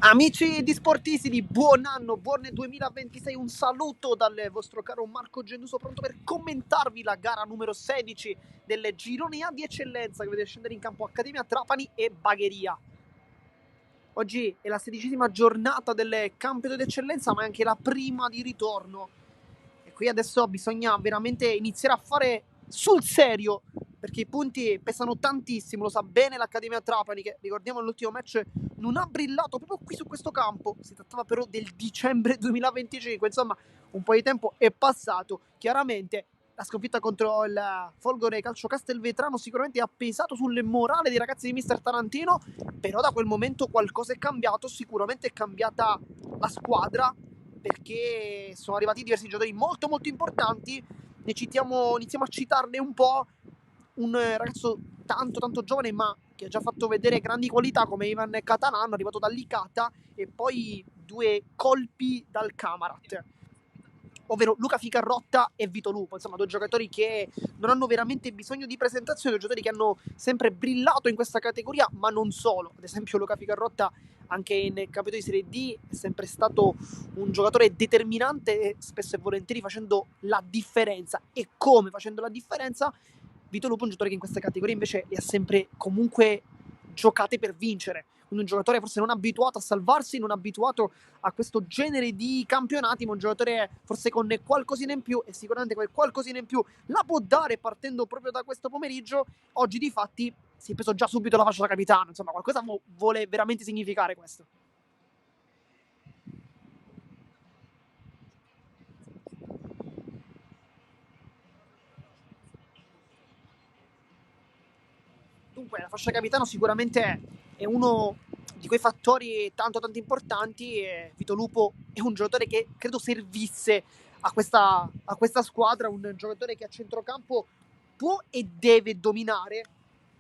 Amici di Sportisti, buon anno, buon 2026, un saluto dal vostro caro Marco Genuso, pronto per commentarvi la gara numero 16 del girone A di eccellenza che vede scendere in campo Accademia Trapani e Bagheria. Oggi è la 16ª giornata del campionato d'eccellenza, ma è anche la prima di ritorno. E qui adesso bisogna veramente iniziare a fare sul serio, perché i punti pesano tantissimo, lo sa bene l'Accademia Trapani, che ricordiamo nell'ultimo match non ha brillato proprio qui su questo campo. Si trattava però del dicembre 2025, insomma un po' di tempo è passato. Chiaramente la sconfitta contro il Folgore Calcio Castelvetrano sicuramente ha pesato sul morale dei ragazzi di Mister Tarantino, però da quel momento qualcosa è cambiato, sicuramente è cambiata la squadra, perché sono arrivati diversi giocatori molto molto importanti. Iniziamo a citarne un po'. Un ragazzo tanto giovane, ma che ha già fatto vedere grandi qualità, come Ivan Catalano, arrivato dall'Icata, e poi due colpi dal Camarat, ovvero Luca Ficarrotta e Vito Lupo. Insomma, due giocatori che non hanno veramente bisogno di presentazione, due giocatori che hanno sempre brillato in questa categoria, ma non solo. Ad esempio Luca Ficarrotta anche in campionato di Serie D è sempre stato un giocatore determinante e spesso e volentieri facendo la differenza. E come facendo la differenza? Vito Lupo è un giocatore che in queste categorie invece le ha sempre comunque giocate per vincere. Quindi un giocatore forse non abituato a salvarsi, non abituato a questo genere di campionati, ma un giocatore forse con qualcosina in più, e sicuramente quel qualcosina in più la può dare partendo proprio da questo pomeriggio. Oggi di fatti si è preso già subito la fascia da capitano, insomma qualcosa vuole veramente significare questo. Dunque, la fascia capitano sicuramente è uno di quei fattori tanto importanti, e Vito Lupo è un giocatore che credo servisse a questa squadra, un giocatore che a centrocampo può e deve dominare,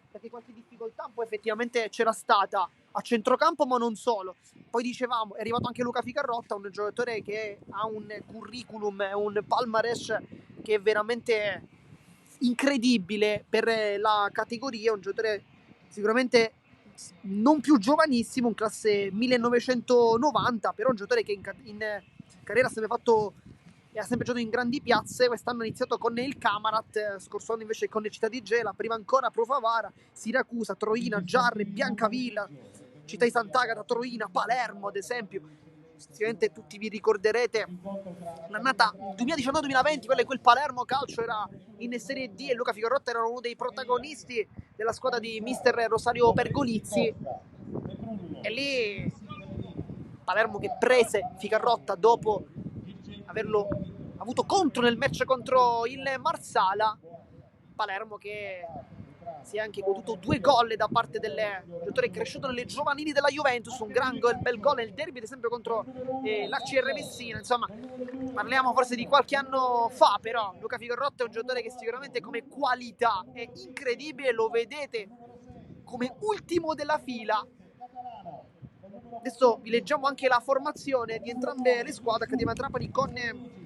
perché qualche difficoltà poi effettivamente c'era stata a centrocampo, ma non solo. Poi dicevamo, è arrivato anche Luca Ficarrotta, un giocatore che ha un curriculum, un palmarès che è veramente incredibile per la categoria, un giocatore sicuramente non più giovanissimo, un classe 1990, però un giocatore che in carriera ha sempre fatto e ha sempre giocato in grandi piazze. Quest'anno ha iniziato con il Camarat, scorso anno invece con il Città di Gela, prima ancora Pro Favara, Siracusa, Troina, Giarre, Biancavilla, Città di Sant'Agata, Troina, Palermo ad esempio. Sicuramente tutti vi ricorderete l'annata 2019-2020, quel Palermo calcio era in Serie D e Luca Ficarrotta era uno dei protagonisti della squadra di mister Rosario Pergolizzi, e lì Palermo che prese Ficarrotta dopo averlo avuto contro nel match contro il Marsala. Palermo che si è anche goduto 2 gol da parte del giocatore cresciuto nelle giovanili della Juventus, un gran gol, bel gol nel derby ad esempio contro l'ACR Messina. Insomma, parliamo forse di qualche anno fa, però Luca Ficarrotta è un giocatore che sicuramente come qualità è incredibile, lo vedete come ultimo della fila. Adesso vi leggiamo anche la formazione di entrambe le squadre. Accademia Trapani con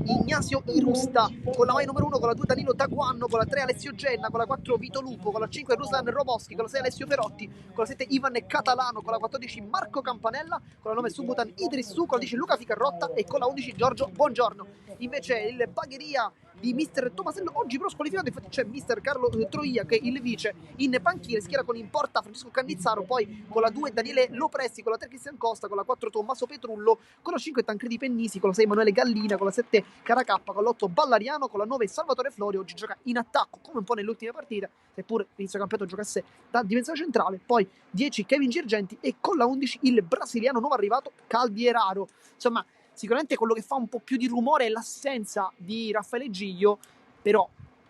Ignazio Irusta, con la maglia numero 1, con la 2 Danilo Taguanno, con la 3 Alessio Genna, con la 4 Vito Lupo, con la 5 Ruslan Roboschi, con la 6 Alessio Perotti, con la 7 Ivan Catalano, con la 14 Marco Campanella, con la 9 Subutan Idrissu, con la 10 Luca Ficarrotta e con la 11 Giorgio Buongiorno. Invece il Bagheria di mister Tomasello oggi però squalificato, infatti c'è mister Carlo Troia che è il vice in panchina, schiera con in porta Francesco Cannizzaro, poi con la 2 Daniele Lopresti, con la 3 Cristian Costa, con la 4 Tommaso Petrullo, con la 5 Tancredi Pennisi, con la 6 Emanuele Gallina, con la 7 Caracappa, con l'8 Ballariano, con la 9 Salvatore Florio. Oggi gioca in attacco come un po' nelle ultime partite, seppur l'inizio campionato giocasse da difensore centrale. Poi 10 Kevin Girgenti e con la 11 il brasiliano nuovo arrivato Caldieraro. Insomma, sicuramente quello che fa un po' più di rumore è l'assenza di Raffaele Giglio, però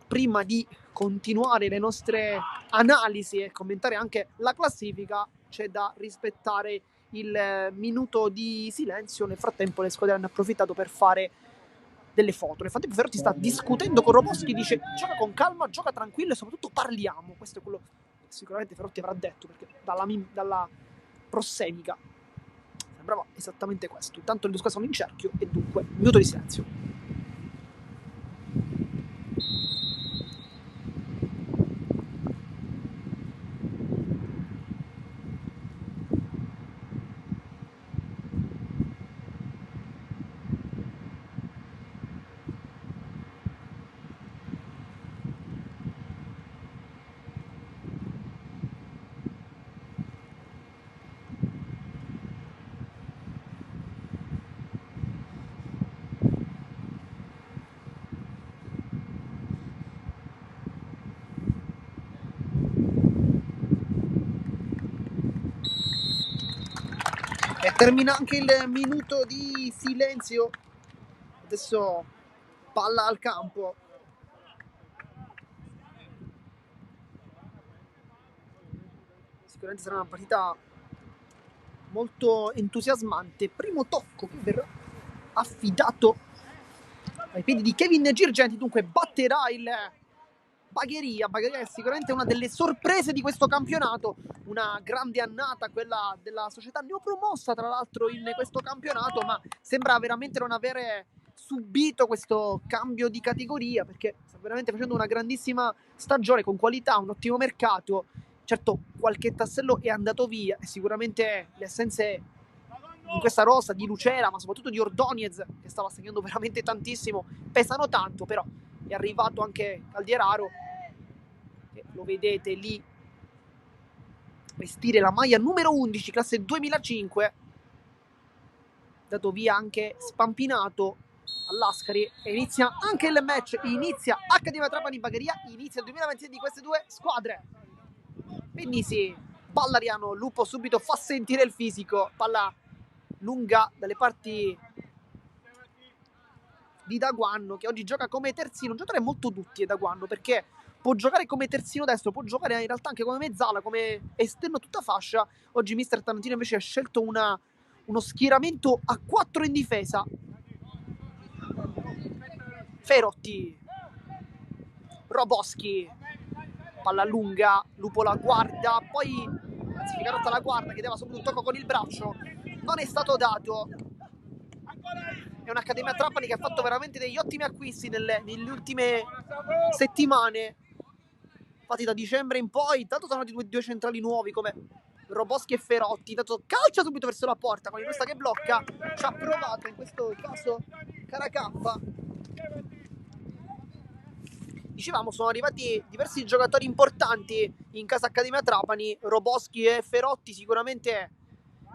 prima di continuare le nostre analisi e commentare anche la classifica c'è da rispettare il minuto di silenzio. Nel frattempo le squadre hanno approfittato per fare delle foto. Nel frattempo Ferrotti sta discutendo con Roboschi, dice gioca con calma, gioca tranquillo e soprattutto parliamo. Questo è quello che sicuramente Ferrotti avrà detto, perché dalla prossemica sembrava esattamente questo. Intanto le due squadre sono in cerchio e dunque minuto di silenzio. E termina anche il minuto di silenzio. Adesso palla al campo. Sicuramente sarà una partita molto entusiasmante. Primo tocco che verrà affidato ai piedi di Kevin Girgenti. Dunque batterà il Bagheria. Bagheria è sicuramente una delle sorprese di questo campionato. Una grande annata, quella della società neopromossa tra l'altro in questo campionato, ma sembra veramente non avere subito questo cambio di categoria, perché sta veramente facendo una grandissima stagione con qualità, un ottimo mercato. Certo, qualche tassello è andato via e sicuramente le assenze in questa rosa di Lucera, ma soprattutto di Ordonez, che stava segnando veramente tantissimo, pesano tanto. Però è arrivato anche Caldieraro, che lo vedete lì vestire la maglia numero 11, classe 2005, dato via anche Spampinato all'Ascari, e inizia anche il match. Inizia Accademia Trapani Bagheria, inizia il 2026 di queste due squadre. Benissimo, Ballariano, Lupo subito fa sentire il fisico, palla lunga dalle parti di Daguanno, che oggi gioca come terzino, un giocatore molto duttile Daguanno, perché può giocare come terzino destro, può giocare in realtà anche come mezzala, come esterno tutta fascia. Oggi mister Tarantino invece ha scelto uno schieramento a 4 in difesa. Ferotti, Roboschi, palla lunga, Lupo la guarda, poi anzi Ficarotta la guarda, chiedeva subito un tocco con il braccio, non è stato dato. È un'Accademia Trapani che ha fatto veramente degli ottimi acquisti nelle ultime settimane, infatti da dicembre in poi. Tanto sono stati due centrali nuovi come Roboschi e Ferotti, tanto calcia subito verso la porta con il Rusta che blocca, ci ha provato in questo caso Caracappa. Dicevamo, sono arrivati diversi giocatori importanti in casa Accademia Trapani. Roboschi e Ferotti sicuramente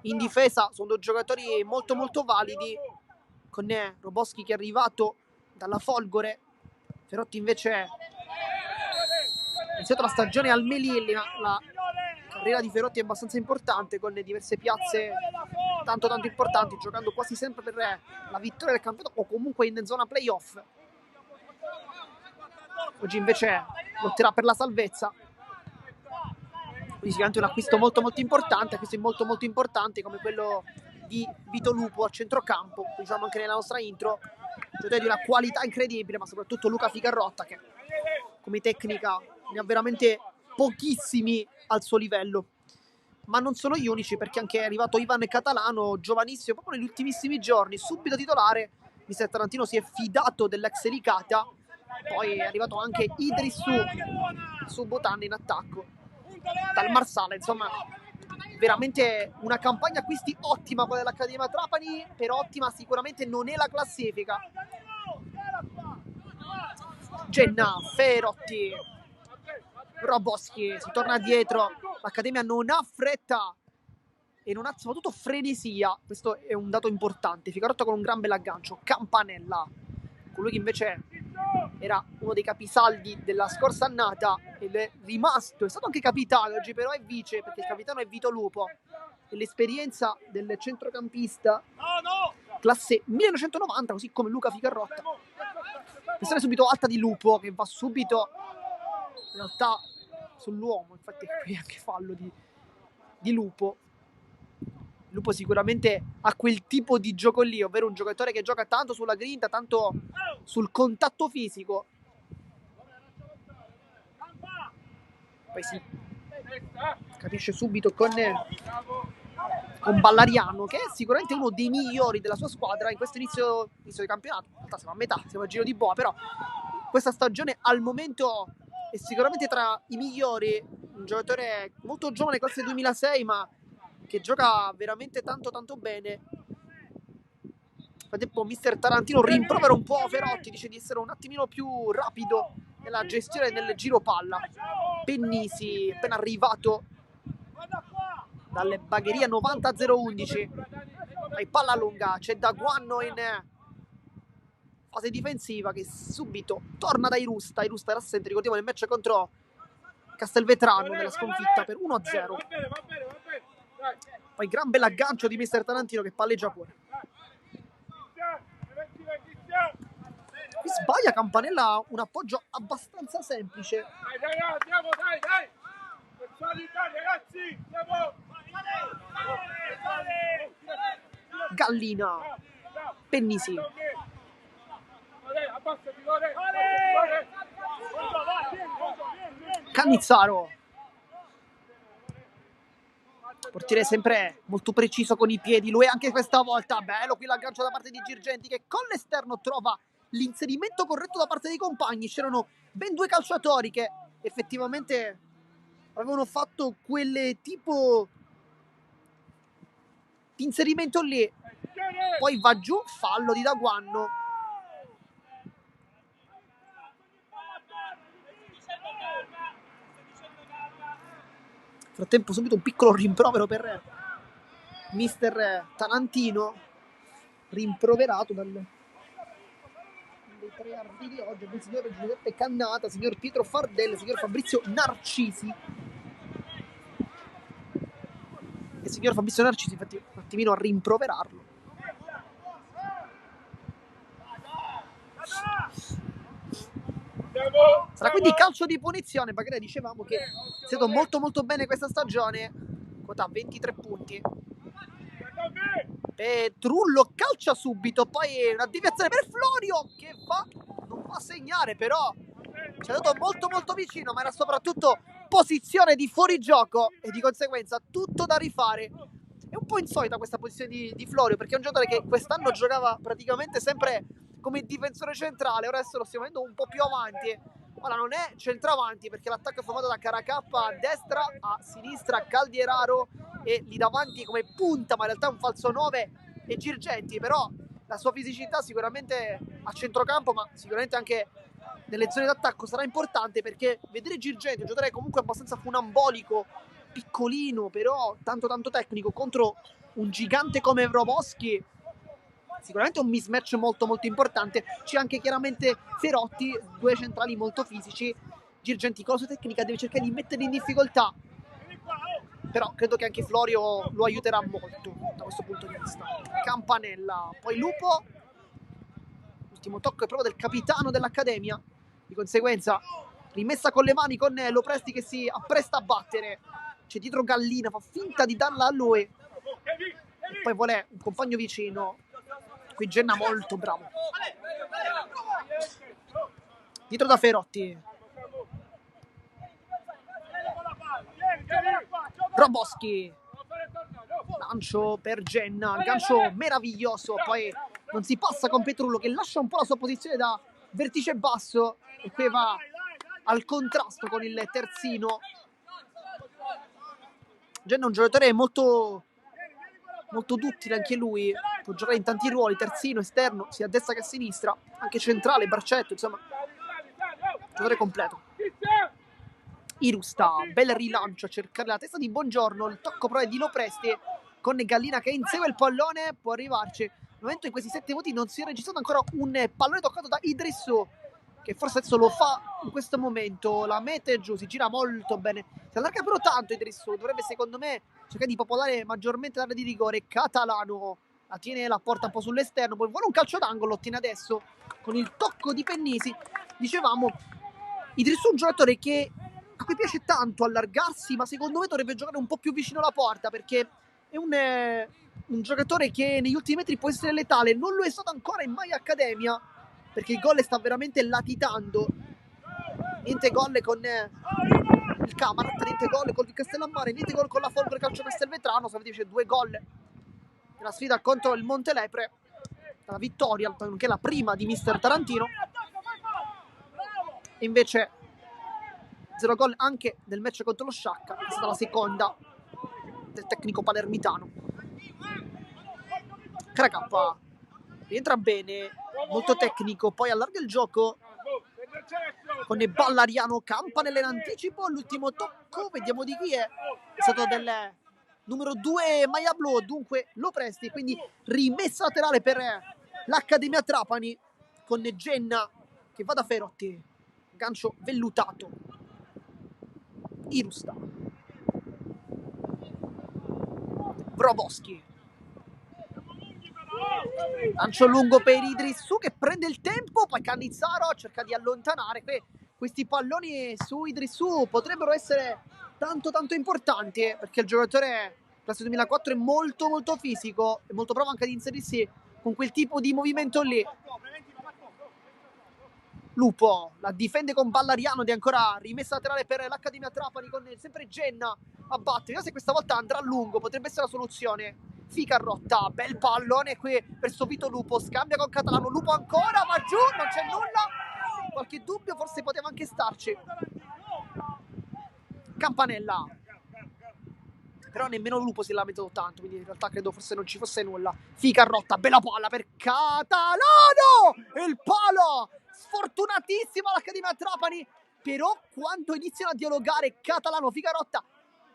in difesa sono due giocatori molto molto validi, con Roboschi che è arrivato dalla Folgore. Ferotti invece ha iniziato la stagione al Melilli, ma la carriera di Ferotti è abbastanza importante, con diverse piazze tanto tanto importanti, giocando quasi sempre per la vittoria del campionato o comunque in zona playoff. Oggi invece lotterà per la salvezza, quindi sicuramente un acquisto molto molto importante, acquisti molto molto importanti come quello di Vito Lupo a centrocampo, diciamo anche nella nostra intro, giocatore di una qualità incredibile, ma soprattutto Luca Ficarrotta, che come tecnica ne ha veramente pochissimi al suo livello. Ma non sono gli unici, perché anche è arrivato Ivan Catalano, giovanissimo, proprio negli ultimissimi giorni, subito titolare. Mister Tarantino si è fidato dell'ex Licata. Poi è arrivato anche Idris su Botan in attacco dal Marsala. Insomma, veramente una campagna acquisti ottima quella dell'Accademia Trapani, però ottima sicuramente non è la classifica. Genna, Ferotti, Roboschi, si torna dietro. L'Accademia non ha fretta e non ha soprattutto frenesia. Questo è un dato importante. Ficarotto con un gran bel aggancio. Campanella, colui che invece era uno dei capisaldi della scorsa annata ed è rimasto, è stato anche capitano oggi, però è vice, perché il capitano è Vito Lupo, e l'esperienza del centrocampista classe 1990, così come Luca Ficarrotta. Pressione subito alta di Lupo, che va subito in realtà sull'uomo, infatti qui anche fallo di Lupo. Lupo sicuramente ha quel tipo di gioco lì, ovvero un giocatore che gioca tanto sulla grinta, tanto sul contatto fisico. Poi si capisce subito con Ballariano, che è sicuramente uno dei migliori della sua squadra in questo inizio di campionato. In realtà siamo a metà, siamo a giro di boa, però questa stagione al momento è sicuramente tra i migliori. Un giocatore molto giovane, classe 2006, ma che gioca veramente tanto tanto bene. Nel frattempo mister Tarantino rimprovera un po' Ferotti, dice di essere un attimino più rapido nella gestione del giro palla. Pennisi, appena arrivato dalle Bagheria 90-011. Poi palla lunga, c'è Daguanno in fase difensiva che subito torna da Irusta. Irusta era assente, ricordiamo, nel match contro Castelvetrano nella sconfitta per 1-0. Poi gran bell'aggancio di mister Tarantino che palleggia fuori. Qui sbaglia Campanella, un appoggio abbastanza semplice. Dai. Personalità, ragazzi, Gallina, Pennisi, Cannizzaro. Portiere sempre molto preciso con i piedi, lui anche questa volta. Bello qui l'aggancio da parte di Girgenti che con l'esterno trova l'inserimento corretto da parte dei compagni. C'erano ben due calciatori che effettivamente avevano fatto quel tipo di inserimento lì. Poi va giù, fallo di Daguanno. Nel frattempo subito un piccolo rimprovero per mister Tarantino, rimproverato dei tre arbitri di oggi, il signor Giuseppe Cannata, il signor Pietro Fardella, il signor Fabrizio Narcisi. E il signor Fabrizio Narcisi infatti un attimino a rimproverarlo. Sarà quindi calcio di punizione, magari dicevamo che è stato molto molto bene questa stagione, quota 23 punti. Petrullo calcia subito, poi una deviazione per Florio che non fa segnare, però ci è andato molto molto vicino, ma era soprattutto posizione di fuorigioco e di conseguenza tutto da rifare. È un po' insolita questa posizione di Florio, perché è un giocatore che quest'anno giocava praticamente sempre come difensore centrale, ora adesso lo stiamo vedendo un po' più avanti. Ora non è centravanti perché l'attacco è formato da Caracappa a destra, a sinistra Caldieraro e lì davanti come punta, ma in realtà è un falso 9 e Girgenti, però la sua fisicità sicuramente a centrocampo, ma sicuramente anche nelle zone d'attacco sarà importante, perché vedere Girgenti, un giocatore comunque abbastanza funambolico, piccolino, però tanto tecnico, contro un gigante come Vroboschi, sicuramente un mismatch molto molto importante. C'è anche chiaramente Ferotti, due centrali molto fisici. Girgenti con la sua tecnica deve cercare di metterli in difficoltà, però credo che anche Florio lo aiuterà molto da questo punto di vista. Campanella, poi Lupo, l'ultimo tocco è proprio del capitano dell'Accademia, di conseguenza rimessa con le mani con Lopresti che si appresta a battere. C'è dietro Gallina, fa finta di darla a lui e poi vuole un compagno vicino. Qui Genna molto bravo. Dietro da Ferotti. Roboschi. Lancio per Genna, gancio meraviglioso, poi non si passa con Petrullo che lascia un po' la sua posizione da vertice basso e qui va al contrasto con il terzino. Genna è un giocatore molto duttile anche lui, può giocare in tanti ruoli, terzino, esterno, sia a destra che a sinistra, anche centrale, braccetto, insomma, giocatore completo. Irusta, bel rilancio a cercare la testa di Buongiorno, il tocco però è di Lopresti con Gallina che insegue il pallone, può arrivarci. Nel momento in questi 7 voti non si è registrato ancora un pallone toccato da Idrissou, che forse adesso lo fa in questo momento, la mette giù, si gira molto bene, si allarga però tanto Idrissou, dovrebbe secondo me cercare di popolare maggiormente l'area di rigore. Catalano la tiene, la porta un po' sull'esterno, poi vuole un calcio d'angolo, lo ottiene adesso con il tocco di Pennisi. Dicevamo, Idrissou è un giocatore a cui piace tanto allargarsi, ma secondo me dovrebbe giocare un po' più vicino alla porta, perché è un giocatore che negli ultimi metri può essere letale, non lo è stato ancora in My Accademia, perché il gol sta veramente latitando. Niente gol con il Camarat, niente gol con il Castellammare, niente gol con la Folgore Calcio Castelvetrano. Sapete, c'è 2 gol nella sfida contro il Montelepre, la vittoria, che è la prima di mister Tarantino, e invece 0 gol anche nel match contro lo Sciacca, è stata la seconda del tecnico palermitano. Caracappa rientra bene, molto tecnico, poi allarga il gioco con Ballariano, Campanella in anticipo, l'ultimo tocco, vediamo di chi è stato del numero 2 maglia blu, dunque Lopresti, quindi rimessa laterale per l'Accademia Trapani con Genna che va da Ferotti, gancio vellutato. Irusta, Broboschi. Lancio lungo per Idrissou che prende il tempo, poi Cannizzaro cerca di allontanare. Questi palloni su Idrissou potrebbero essere tanto importanti, perché il giocatore classe 2004 è molto fisico, è molto bravo anche ad inserirsi con quel tipo di movimento lì. Lupo la difende con Ballariano ed è ancora rimessa laterale per l'Accademia Trapani con sempre Genna a battere. Vediamo se questa volta andrà a lungo, potrebbe essere la soluzione. Ficarrotta, bel pallone qui verso Vito Lupo, scambia con Catalano, Lupo ancora, va giù, non c'è nulla. Qualche dubbio forse poteva anche starci. Campanella, però nemmeno Lupo si è lamentato tanto, quindi in realtà credo forse non ci fosse nulla. Ficarrotta, bella palla per Catalano, il palo sfortunatissima l'Accademia Trapani, però quando iniziano a dialogare Catalano, Ficarrotta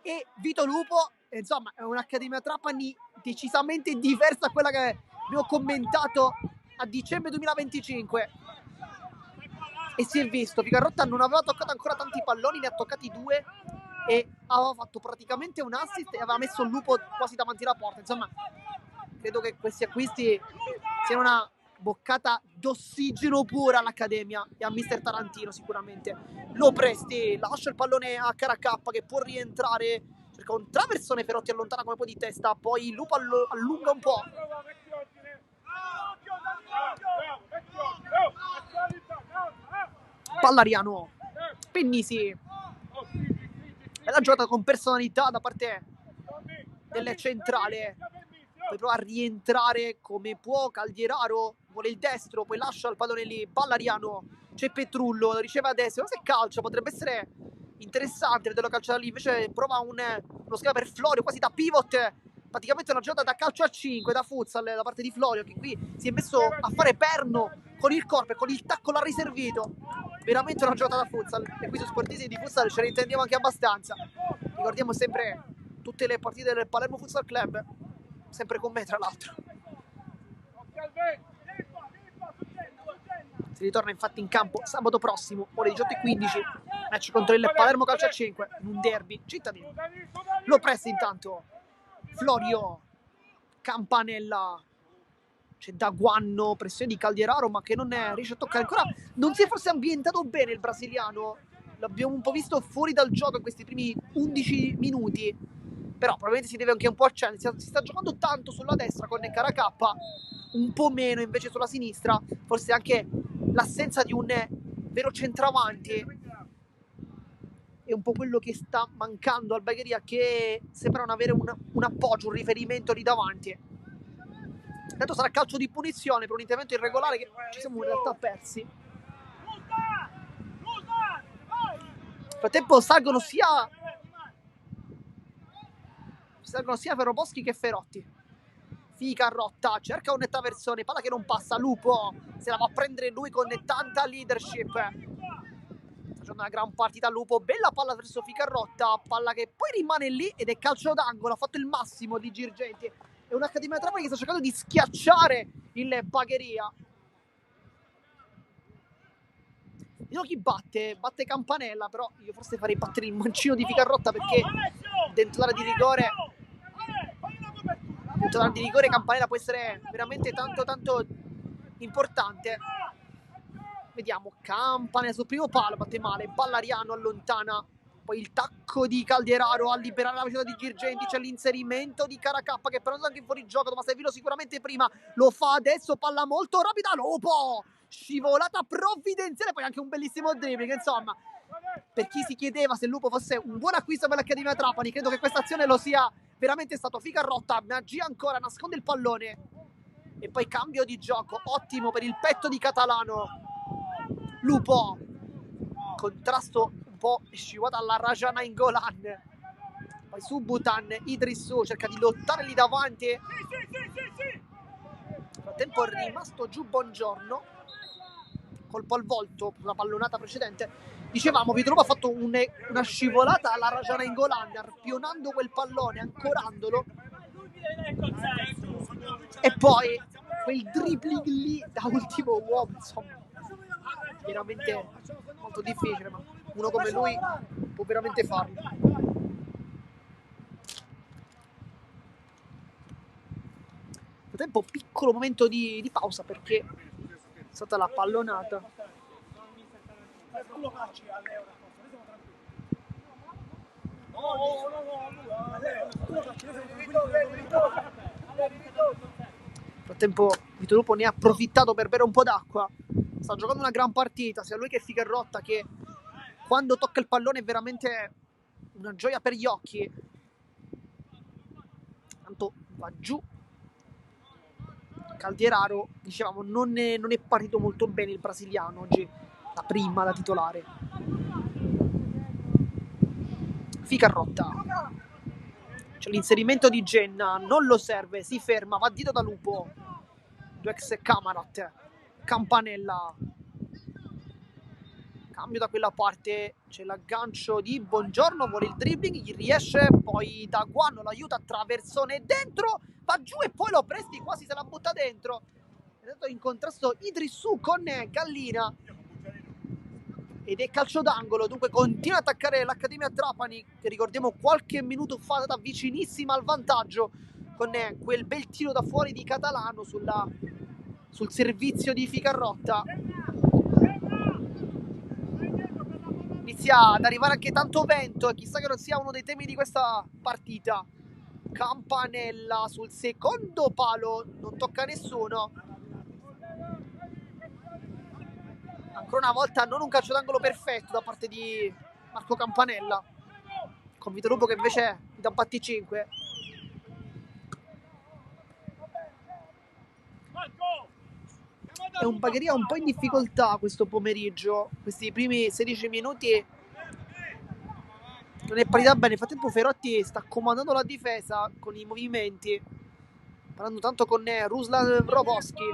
e Vito Lupo, insomma è un'Accademia Trapani decisamente diversa da quella che abbiamo commentato a dicembre 2025. E si è visto, Ficarrotta non aveva toccato ancora tanti palloni, ne ha toccati 2 e aveva fatto praticamente un assist e aveva messo il Lupo quasi davanti alla porta. Insomma, credo che questi acquisti siano una boccata d'ossigeno pura all'Accademia e a mister Tarantino sicuramente. Lo Presti lascia il pallone a Caracappa che può rientrare, cerca un traversone, Ferotti allontana come può di testa, poi Lupo allunga un po'. Ballariano, Pennisi, bella giocata con personalità da parte del centrale, poi prova a rientrare come può Caldieraro, vuole il destro, poi lascia il pallone lì, Ballariano, c'è Petrullo, lo riceve adesso, ma se calcia potrebbe essere interessante vederlo calciare lì, invece prova uno scambio per Florio, quasi da pivot, praticamente una giocata da calcio a 5, da futsal da parte di Florio, che qui si è messo a fare perno con il corpo e con il tacco l'ha riservito, veramente una giocata da futsal, e qui su Sportisi di futsal ce ne intendiamo anche abbastanza. Ricordiamo sempre tutte le partite del Palermo Futsal Club, sempre con me tra l'altro. Si ritorna infatti in campo sabato prossimo, ore 18:15, match contro il Palermo Calcio a 5, in un derby cittadino. Lo Presti intanto, Florio, Campanella, c'è Daguanno, pressione di Caldieraro ma che non riesce a toccare ancora, non si è forse ambientato bene il brasiliano, l'abbiamo un po' visto fuori dal gioco in questi primi 11 minuti, però probabilmente si deve anche un po' accendere, si sta giocando tanto sulla destra con Caracappa, un po' meno invece sulla sinistra, forse anche l'assenza di un vero centravanti è un po' quello che sta mancando al Bagheria, che sembra non avere un appoggio, un riferimento lì davanti. Tanto sarà calcio di punizione per un intervento irregolare che ci siamo in realtà persi. Nel frattempo salgono sia Ferroboschi che Ferotti. Ficarrotta cerca un traversone, palla che non passa, Lupo se la va a prendere lui con tanta leadership, sta facendo una gran partita Lupo, bella palla verso Ficarrotta, palla che poi rimane lì ed è calcio d'angolo, ha fatto il massimo di Girgenti, è un'Accademia Trapani che sta cercando di schiacciare il Bagheria. Io chi batte Campanella, però io forse farei battere il mancino di Ficarrotta perché dentro l'area di rigore Campanella può essere veramente tanto importante. Vediamo, Campanella sul primo palo, batte male, Ballariano allontana, poi il tacco di Caldieraro a liberare la velocità di Girgenti, c'è l'inserimento di Caracappa che però è anche fuori gioco, ma Savino sicuramente prima, lo fa adesso, palla molto rapida, Lupo, scivolata provvidenziale, poi anche un bellissimo dribbling, insomma, per chi si chiedeva se Lupo fosse un buon acquisto per l'Accademia Trapani, credo che questa azione lo sia veramente stato. Ficarrotta, magia ancora, nasconde il pallone e poi cambio di gioco, ottimo per il petto di Catalano. Lupo, contrasto un po' scivolata alla Rajana Ingolan, poi Subutan, Idrissou cerca di lottare lì davanti, nel frattempo è rimasto giù Buongiorno, colpo al volto, una pallonata precedente. Dicevamo, Vito Lupo ha fatto una scivolata alla Rajana Ingolan, arpionando quel pallone, ancorandolo, e poi quel dribbling lì da ultimo uomo, insomma, veramente molto difficile, ma uno come lui può veramente farlo. frattempo piccolo momento di pausa perché è stata la pallonata. Nel frattempo Vito Lupo ne ha approfittato per bere un po' d'acqua. Sta giocando una gran partita, sia lui che Figuerotta, che quando tocca il pallone è veramente una gioia per gli occhi. Tanto va giù Caldieraro, dicevamo, non è partito molto bene il brasiliano oggi, la prima da titolare. Ficarrotta, c'è l'inserimento di Genna, non lo serve, si ferma, va dito da Lupo, due ex Camarat, Campanella, cambio da quella parte, c'è l'aggancio di Buongiorno, vuole il dribbling, gli riesce, poi Daguano lo aiuta, traversone dentro, va giù e poi lo Presti quasi se la butta dentro. È stato in contrasto Idrissou con Gallina ed è calcio d'angolo, dunque continua ad attaccare l'Accademia Trapani, che ricordiamo qualche minuto fa è stata vicinissima al vantaggio con quel bel tiro da fuori di Catalano sul servizio di Ficarrotta. Inizia ad arrivare anche tanto vento e chissà che non sia uno dei temi di questa partita. Campanella sul secondo palo, non tocca nessuno. Ancora una volta non un calcio d'angolo perfetto da parte di Marco Campanella, con Vito Lupo che invece da un batticinque. È un Bagheria un po' in difficoltà questo pomeriggio, questi primi 16 minuti non è partita bene. Nel frattempo Ferotti sta comandando la difesa con i movimenti, parlando tanto con Ruslan Roboschi.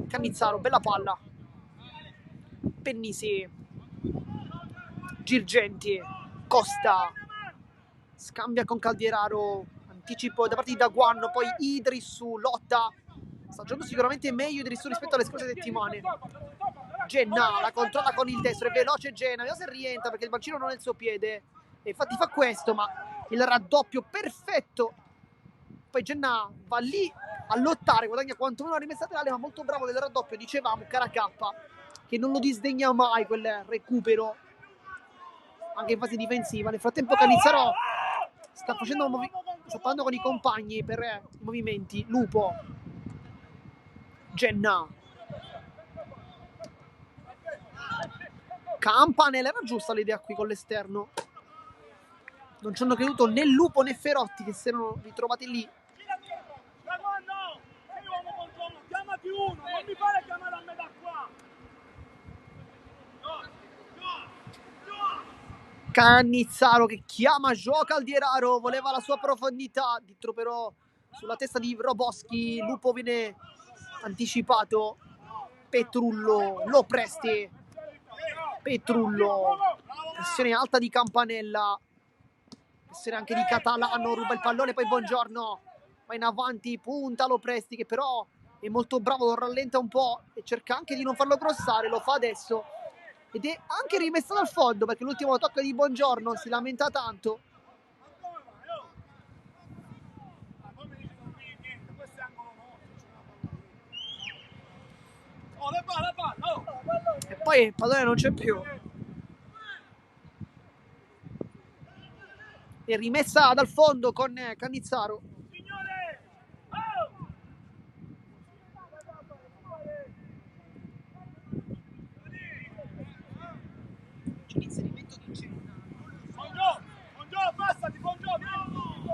Cannizzaro, bella palla, Pennisi, Girgenti, Costa, scambia con Caldieraro, anticipo da parte di Daguan, poi Idrissou, lotta, sta giocando sicuramente meglio Idrissou rispetto alle scorse settimane. Genna la controlla con il destro, è veloce Genna, vediamo se rientra perché il bacino non è il suo piede, e infatti fa questo, ma il raddoppio perfetto. Poi Genna va lì a lottare, guadagna quantomeno una rimessa laterale, ma molto bravo del raddoppio, dicevamo, Caracappa, che non lo disdegna mai quel recupero anche in fase difensiva. Nel frattempo Cannizzaro sta parlando con i compagni per i movimenti. Lupo, Genna, Campanella, era giusta l'idea qui con l'esterno. Non ci hanno creduto né Lupo né Ferotti, che si erano ritrovati lì. Chiamati uno, non mi fare chiamare a me da qua. Cannizzaro che chiama Joao Caldieraro, voleva la sua profondità, dietro però sulla testa di Roboschi. Lupo viene anticipato. Petrullo, lo Presti, Petrullo, pressione alta di Campanella, pressione anche di Catalano, ruba il pallone, poi Buongiorno va in avanti, punta lo Presti che però è molto bravo, lo rallenta un po' e cerca anche di non farlo crossare, lo fa adesso ed è anche rimessa dal fondo perché l'ultimo tocco di Buongiorno si lamenta tanto. E poi il pallone non c'è più. È rimessa dal fondo con Cannizzaro. C'è l'inserimento di Genna.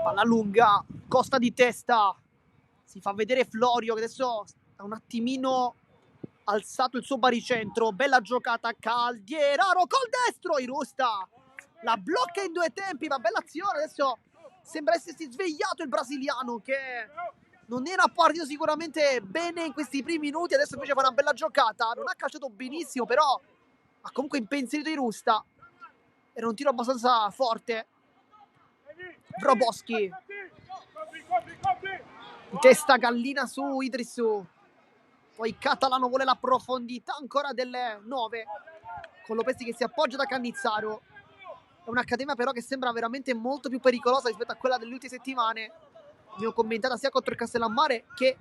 Palla lunga, Costa di testa. Si fa vedere Florio che adesso ha un attimino alzato il suo baricentro. Bella giocata, Caldieraro col destro, Irusta la blocca in due tempi, ma bella azione. Adesso sembra essersi svegliato il brasiliano, che non era partito sicuramente bene in questi primi minuti, adesso invece fa una bella giocata. Non ha calciato benissimo, però ha comunque impensierito Irusta. Era un tiro abbastanza forte. Roboschi, in testa Gallina su Idrissou, poi Catalano vuole la profondità ancora delle 9 con Lopesti che si appoggia da Cannizzaro. È un'accademia però che sembra veramente molto più pericolosa rispetto a quella delle ultime settimane. Abbiamo commentata sia contro il Castellammare che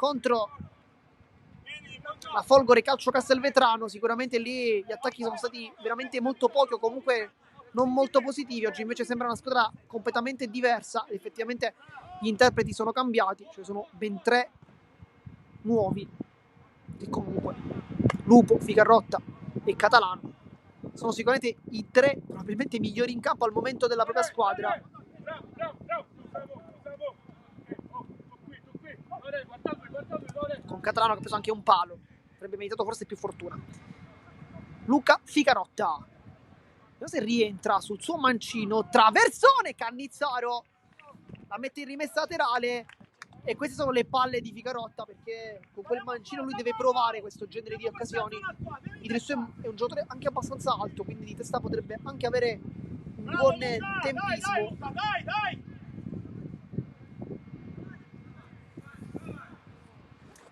contro la Folgore Calcio Castelvetrano. Sicuramente lì gli attacchi sono stati veramente molto pochi o comunque non molto positivi. Oggi invece sembra una squadra completamente diversa. Effettivamente gli interpreti sono cambiati, cioè sono ben 3 nuovi e comunque Lupo, Ficarrotta e Catalano sono sicuramente i 3 probabilmente migliori in campo al momento della propria squadra. Con Catalano che ha preso anche un palo, avrebbe meritato forse più fortuna. Luca Ficarotta, vediamo se rientra sul suo mancino, traversone, Cannizzaro la mette in rimessa laterale. E queste sono le palle di Ficarotta, perché con quel mancino lui deve provare questo genere di occasioni. Idrissu è un giocatore anche abbastanza alto, quindi di testa potrebbe anche avere un buon tempismo.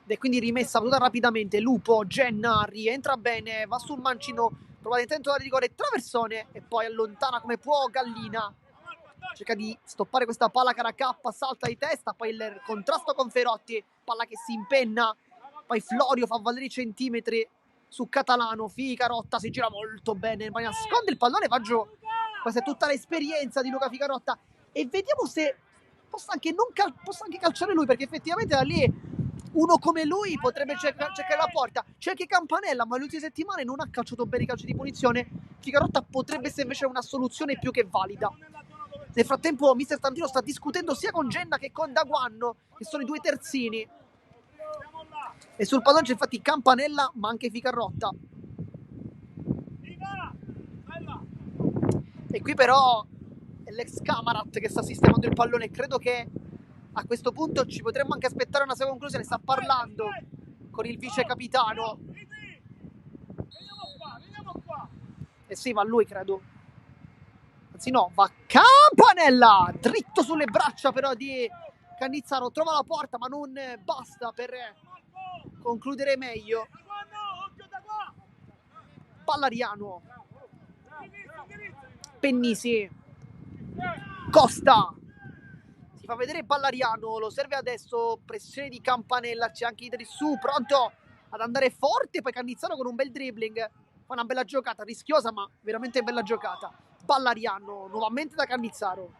Ed è quindi rimessa tutta rapidamente. Lupo, Genna rientra bene, va sul mancino, prova l'intento da rigore, traversone e poi allontana come può Gallina. Cerca di stoppare questa palla Caracappa, salta di testa, poi il contrasto con Ferotti, palla che si impenna, poi Florio fa valere i centimetri su Catalano. Ficarotta si gira molto bene, poi nasconde il pallone, va giù. Questa è tutta l'esperienza di Luca Ficarotta e vediamo se possa anche calciare lui, perché effettivamente da lì uno come lui potrebbe cercare la porta. C'è anche Campanella, ma le ultime settimane non ha calciato bene i calci di punizione. Ficarotta potrebbe essere invece una soluzione più che valida. Nel frattempo mister Tantino sta discutendo sia con Genna che con Daguanno, che sono i 2 terzini. E sul pallone c'è infatti Campanella, ma anche Ficarotta. E qui però è l'ex Camarat che sta sistemando il pallone. Credo che a questo punto ci potremmo anche aspettare una sua conclusione. Sta parlando con il vice capitano. E sì, va lui, credo. Anzi no, va Campanella, dritto sulle braccia però di Cannizzaro. Trova la porta, ma non basta per concludere meglio. Pallariano, Pennisi, Costa, si fa vedere Pallariano, lo serve adesso, pressione di Campanella, c'è anche Idrissu pronto ad andare forte, poi Cannizzaro con un bel dribbling, fa una bella giocata, rischiosa ma veramente bella giocata. Pallariano, nuovamente da Cannizzaro,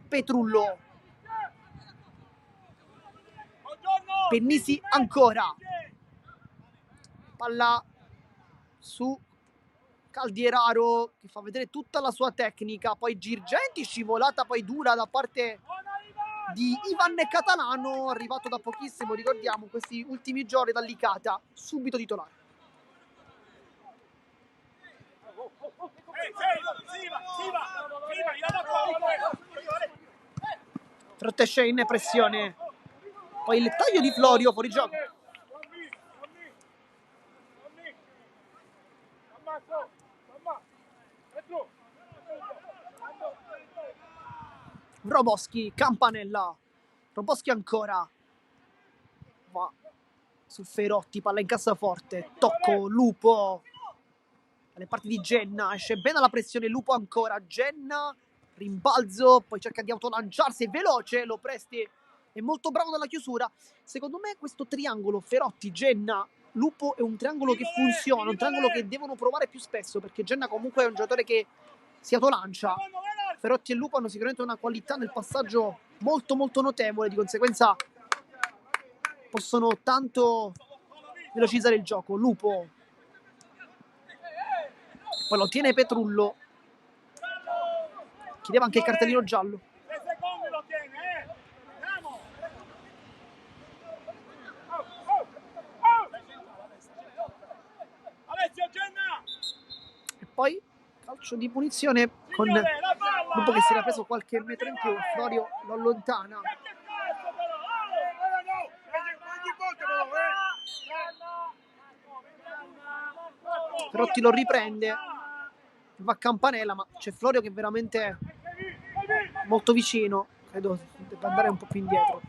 Petrullo, Pennisi ancora, palla su Caldieraro che fa vedere tutta la sua tecnica, poi Girgenti, scivolata poi dura da parte di Ivan Catalano, arrivato da pochissimo, ricordiamo, questi ultimi giorni da Licata, subito titolare. Frotte Shane, pressione, poi il taglio di Florio, fuori gioco. Roboschi, Campanella, Roboschi ancora, va su Ferotti, palla in cassaforte, tocco, Lupo, alle parti di Genna, esce bene la pressione, Lupo ancora, Genna, rimbalzo, poi cerca di autolanciarsi, è veloce, lo Presti è molto bravo dalla chiusura. Secondo me questo triangolo Ferotti, Genna, Lupo è un triangolo che funziona, un triangolo che devono provare più spesso, perché Genna comunque è un giocatore che si autolancia. Ferotti e Lupo hanno sicuramente una qualità nel passaggio molto molto notevole, di conseguenza possono tanto velocizzare il gioco. Lupo, poi lo tiene Petrullo, chiedeva anche il cartellino giallo. E poi calcio di punizione con Lupo che si era preso qualche metro in più, Florio lo allontana. Perotti lo riprende, va a Campanella, ma c'è Florio che è veramente molto vicino, credo debba andare un po' più indietro.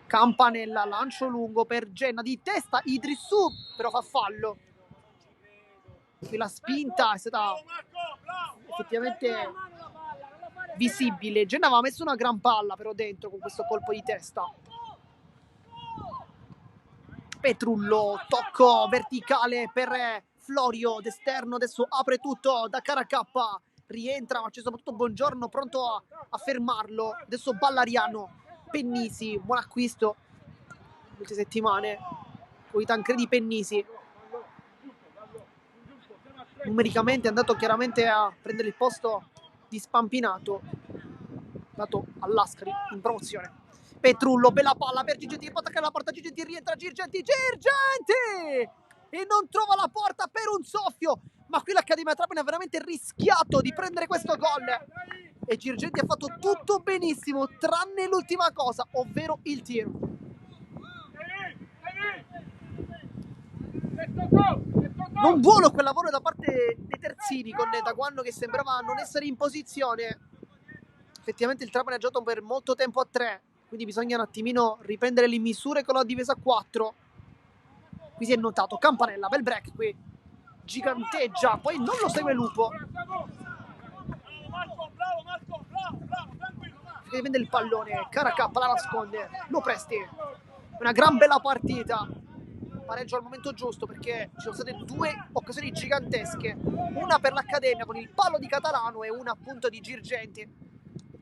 Campanella, lancio lungo per Genna, di testa Idrissu, però fa fallo. Qui la spinta è stata effettivamente visibile. Genna aveva messo una gran palla però dentro con questo colpo di testa. Petrullo, tocco verticale per Florio d'esterno, adesso apre tutto da Caracappa, rientra ma c'è soprattutto Buongiorno pronto a fermarlo, adesso Ballariano, Pennisi, buon acquisto queste settimane con i Tancredi Pennisi, numericamente è andato chiaramente a prendere il posto di Spampinato, dato all'Ascari in promozione. Petrullo, bella palla per Girgenti, può attaccare la porta, Girgenti rientra, Girgenti e non trova la porta per un soffio, ma qui l'Accademia Trapani ha veramente rischiato di prendere questo gol e Girgenti ha fatto tutto benissimo tranne l'ultima cosa, ovvero il tiro. Non buono quel lavoro da parte dei terzini con Daguanno che sembrava non essere in posizione. Effettivamente il Trapani ha giocato per molto tempo a 3, quindi bisogna un attimino riprendere le misure con la difesa a 4. Qui si è notato Campanella, bel break qui, giganteggia, poi non lo segue Lupo, che vende il pallone, Caracappa la nasconde, lo presti, una gran bella partita, pareggio al momento giusto perché ci sono state 2 occasioni gigantesche, una per l'Accademia con il palo di Catalano e una appunto di Girgenti,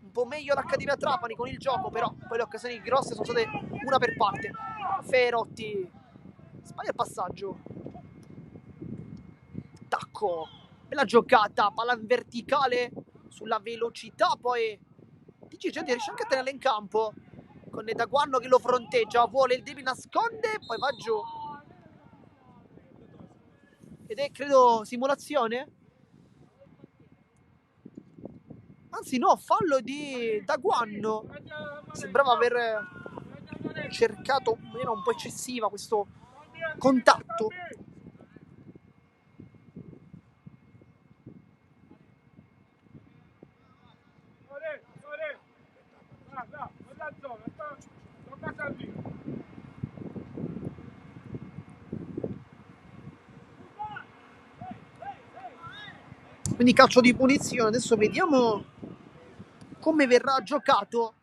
un po' meglio l'Accademia Trapani con il gioco, però poi le occasioni grosse sono state una per parte. Ferotti sbaglia il passaggio, tacco, bella giocata, palla in verticale sulla velocità poi di Girgenti, riesce anche a tenerla in campo con Daguanno che lo fronteggia, vuole il Devi, nasconde, poi va giù ed è credo simulazione, anzi no, fallo di Daguanno, sembrava aver cercato, era un po' eccessiva questo contatto. Quindi calcio di punizione, adesso vediamo come verrà giocato.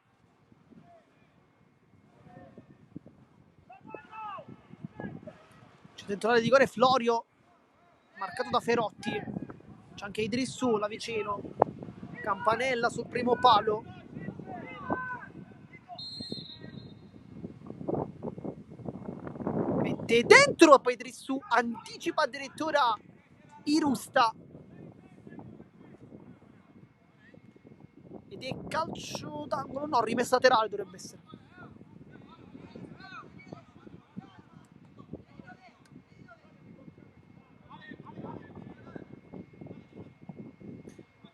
C'è dentro l'area di rigore Florio, marcato da Ferotti, c'è anche Idrissù là vicino, Campanella sul primo palo, mette dentro, poi Idrissù anticipa addirittura Irusta ed è calcio d'angolo, no, rimessa laterale dovrebbe essere.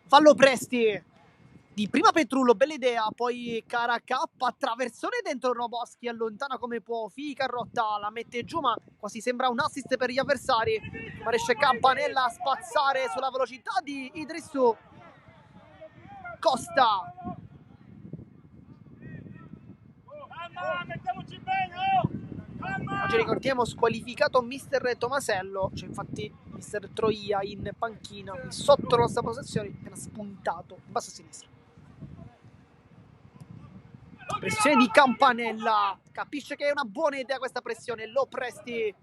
Fallo Presti di prima Petrullo, bella idea, poi Caracappa, traversone dentro Roboschi, allontana come può, Ficarrotta la mette giù ma quasi sembra un assist per gli avversari, ma riesce Campanella a spazzare sulla velocità di Idrissù. Costa, oggi ricordiamo squalificato mister Tomasello, c'è infatti mister Troia in panchina sotto la nostra possessione, appena spuntato in basso a sinistra. Pressione di Campanella, capisce che è una buona idea questa pressione, lo Presti,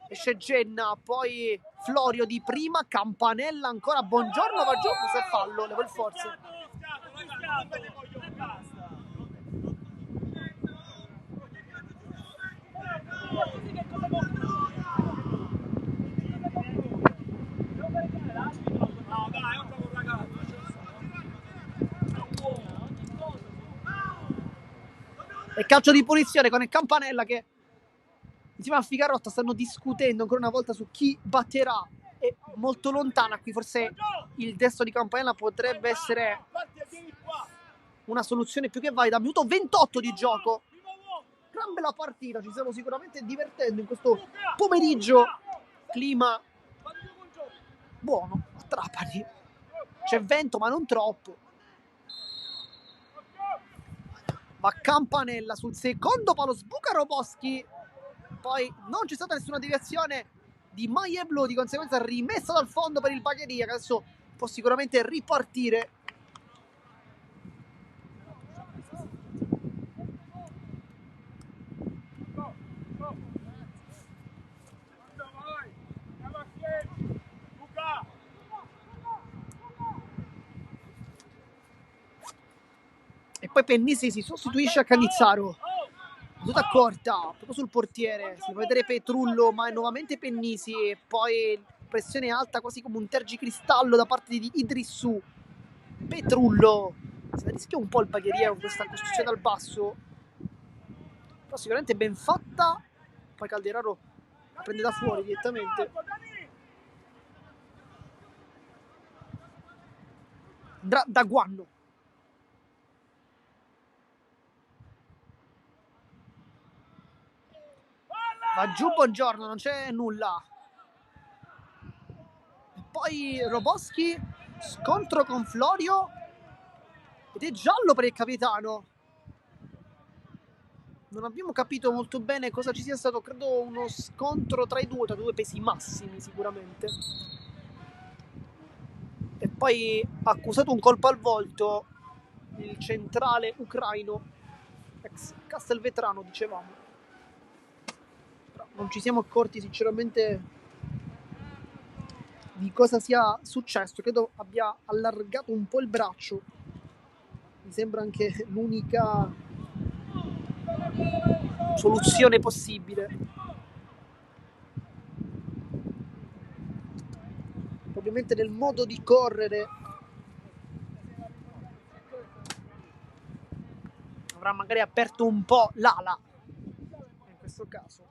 esce Genna, poi Florio di prima, Campanella ancora, Buongiorno va giù, se fallo, levo il forza. E calcio di punizione con il Campanella che insieme a Figarotta stanno discutendo ancora una volta su chi batterà. È molto lontana qui, forse il destro di Campanella potrebbe essere una soluzione più che valida. Minuto 28 di gioco, gran bella partita, ci stiamo sicuramente divertendo in questo pomeriggio, clima buono a Trapani, c'è vento ma non troppo. Va Campanella sul secondo palo, sbuca Roboschi, poi non c'è stata nessuna deviazione di Maieblu, di conseguenza rimessa dal fondo per il Bagheria che adesso può sicuramente ripartire. Poi Pennisi si sostituisce a Cannizzaro. Tutta corta, proprio sul portiere. Si può vedere Petrullo, ma è nuovamente Pennisi. E poi pressione alta, quasi come un tergicristallo da parte di Idrissou. Petrullo. Si rischia un po' il Bagheria con questa costruzione dal basso. Però sicuramente ben fatta. Poi Calderaro la prende da fuori direttamente. Da Guanno. Va giù Buongiorno, non c'è nulla. Poi Roboschi, scontro con Florio. Ed è giallo per il capitano. Non abbiamo capito molto bene cosa ci sia stato. Credo uno scontro tra due pesi massimi sicuramente. E poi ha accusato un colpo al volto il centrale ucraino, ex Castelvetrano, dicevamo. Però non ci siamo accorti sinceramente di cosa sia successo. Credo abbia allargato un po' il braccio. Mi sembra anche l'unica soluzione possibile. Ovviamente nel modo di correre avrà magari aperto un po' l'ala, in questo caso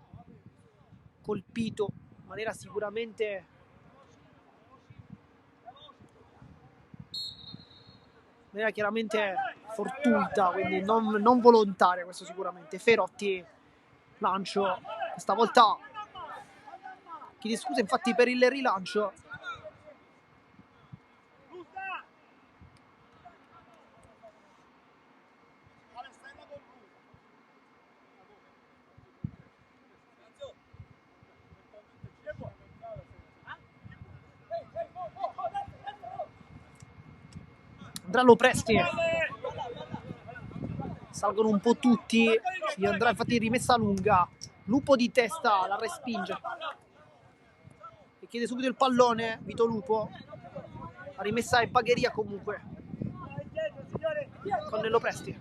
colpito in maniera sicuramente chiaramente fortuita, quindi non volontaria, questo sicuramente. Ferotti, lancio, questa volta chiede scusa infatti per il rilancio. Andrà Lopresti, salgono un po' tutti, si andrà infatti rimessa lunga, Lupo di testa, la respinge e chiede subito il pallone Vito Lupo. La rimessa è Bagheria comunque con Lopresti.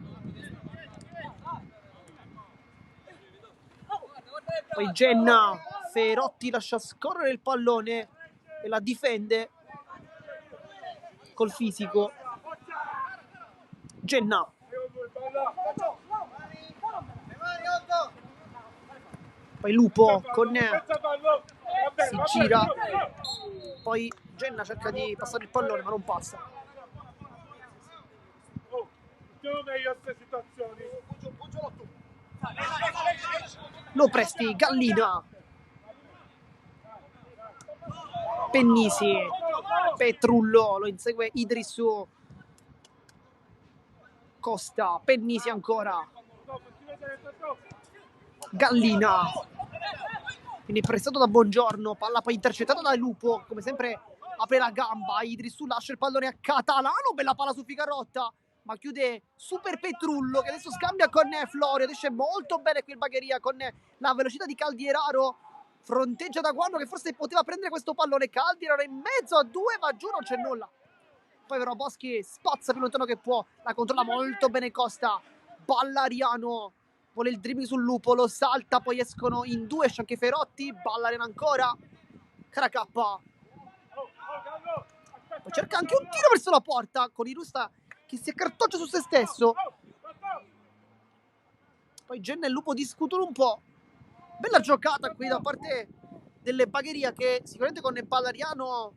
Poi Genna, Ferotti lascia scorrere il pallone e la difende col fisico. Genna, poi Lupo con si gira, poi Genna cerca di passare il pallone ma non passa. Lopresti, Gallina, Pennisi, Petrullo, lo insegue Idrissou, Costa, Pennisi ancora, Gallina, quindi prestato da Buongiorno, palla poi intercettata da Lupo, come sempre apre la gamba, Idrissou lascia il pallone a Catalano, bella palla su Figarotta, ma chiude super Petrullo che adesso scambia con Florio, esce molto bene qui il Bagheria con la velocità di Calderaro, fronteggia da Guanno che forse poteva prendere questo pallone, Calderaro in mezzo a due, va giù, non c'è nulla. Poi Roboschi spazza più lontano che può, la controlla molto bene Costa, Ballariano, vuole il dribbling sul Lupo, lo salta, poi escono in due, esce anche Ferotti, Ballariano ancora, Caracappa. Poi cerca anche un tiro verso la porta, con Irusta che si accartoccia su se stesso. Poi Genna e il Lupo discutono un po'. Bella giocata qui da parte delle Bagheria che sicuramente con Ballariano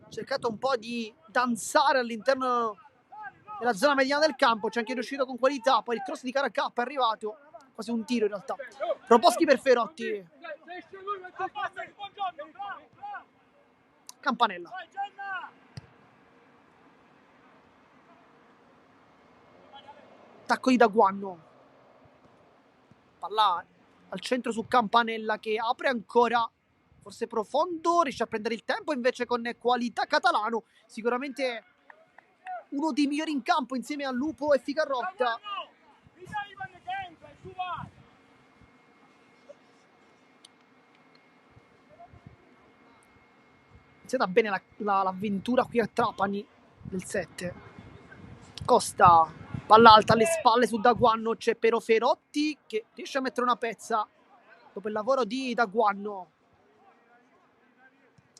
ha cercato un po' di danzare all'interno della zona mediana del campo, c'è anche riuscito con qualità, poi il cross di Caracappa è arrivato, quasi un tiro in realtà. Roboschi per Ferotti. Campanella. Attacco di Daguanno. Palla al centro su Campanella che apre ancora, forse profondo, riesce a prendere il tempo invece con qualità Catalano, sicuramente uno dei migliori in campo insieme a Lupo e Figarotta. Iniziata bene l'avventura qui a Trapani del 7. Costa, Palla alta alle spalle su Daguanno, c'è però Ferotti che riesce a mettere una pezza dopo il lavoro di Daguanno.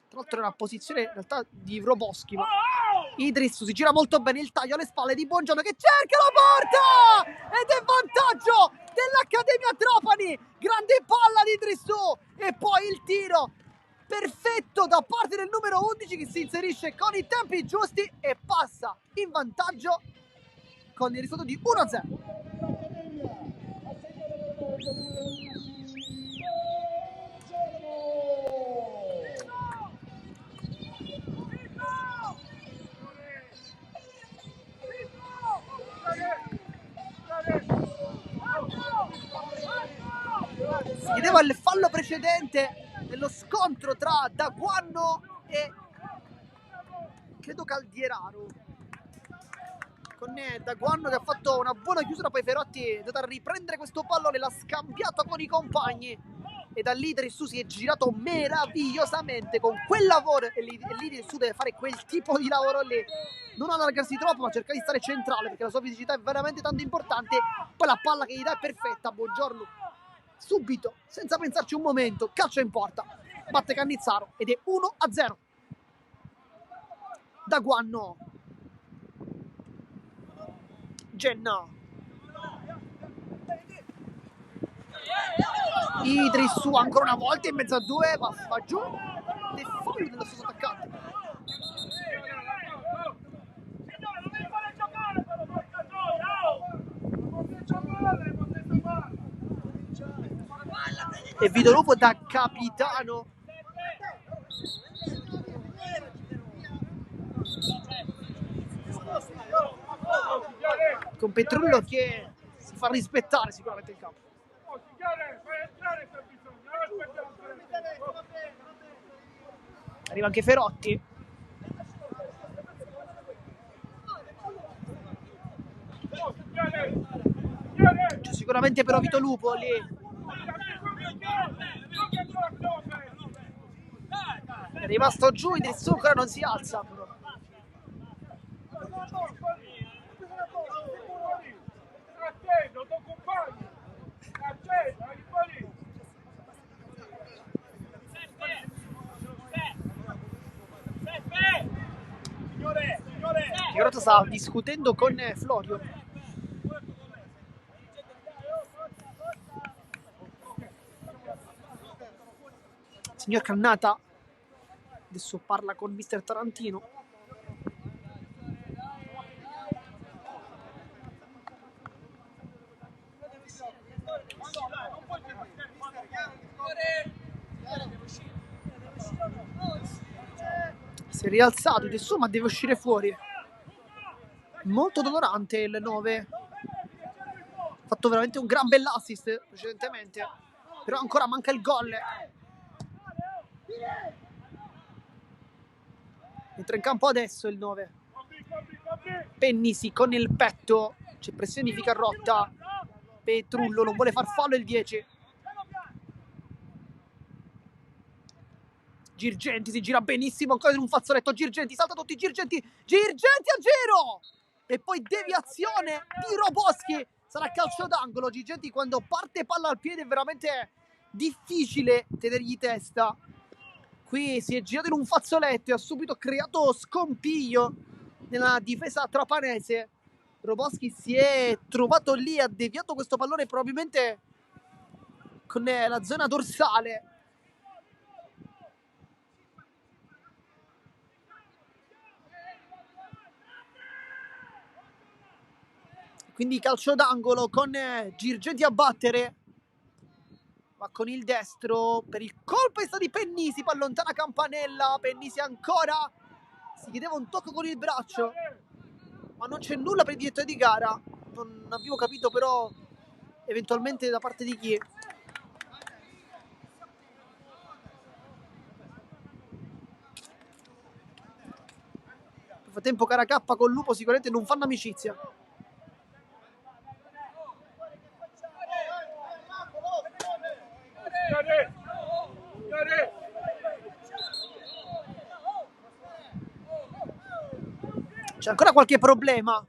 Tra l'altro è una posizione in realtà di Wroblewski, ma Idris si gira molto bene, il taglio alle spalle di Buongiorno che cerca la porta ed è vantaggio dell'Accademia Trapani. Grande palla di Idrisu e poi il tiro perfetto da parte del numero 11 che si inserisce con i tempi giusti e passa in vantaggio con il risultato di 1-0. Si chiedeva il fallo precedente nello scontro tra Daguanno e credo Caldieraro, con Daguanno che ha fatto una buona chiusura, poi Ferotti è andato a riprendere questo pallone, l'ha scambiato con i compagni e da lì Idrisu si è girato meravigliosamente con quel lavoro e lì Idrisu deve fare quel tipo di lavoro lì, non allargarsi troppo ma cercare di stare centrale perché la sua fisicità è veramente tanto importante. Poi la palla che gli dà è perfetta, Buongiorno subito, senza pensarci un momento, calcio in porta, batte Cannizzaro ed è 1-0. Daguanno, Genna, Idrisu ancora una volta in mezzo a due, va giù e fallo dello stesso attaccante. E Vidolupo da capitano con Petrullo che si fa rispettare sicuramente il campo. Arriva anche Ferotti. C'è sicuramente però Vito Lupo lì. È rimasto giù, Idrisu ancora non si alza però. Che sta discutendo con Florio. Signor Cannata adesso parla con mister Tarantino. Si è rialzato adesso ma deve uscire fuori. Molto dolorante il 9. Ha fatto veramente un gran bell'assist precedentemente, però ancora manca il gol. Entra in campo adesso il 9. Pennisi con il petto, c'è pressione di Ficarrotta. Petrullo non vuole far fallo il 10. Girgenti si gira benissimo ancora in un fazzoletto. Girgenti salta tutti, Girgenti a giro e poi deviazione di Wroblewski. Sarà calcio d'angolo. Girgenti quando parte palla al piede è veramente difficile tenergli testa. Qui si è girato in un fazzoletto e ha subito creato scompiglio nella difesa trapanese. Wroblewski si è trovato lì, ha deviato questo pallone probabilmente con la zona dorsale. Quindi calcio d'angolo con Girgenti a battere. Va con il destro per il colpo di Pennisi, poi allontana Campanella. Pennisi ancora, si chiedeva un tocco con il braccio, ma non c'è nulla per il direttore di gara. Non abbiamo capito però eventualmente da parte di chi. Nel frattempo Caracappa con Lupo sicuramente non fanno amicizia. C'è ancora qualche problema.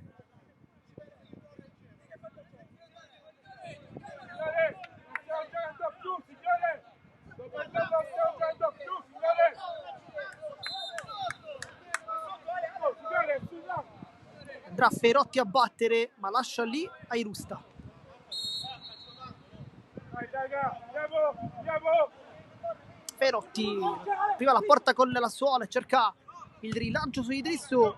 andrà Ferotti a battere, ma lascia lì Airusta. Ferotti prima la porta con la suola e cerca il rilancio su Idrissu,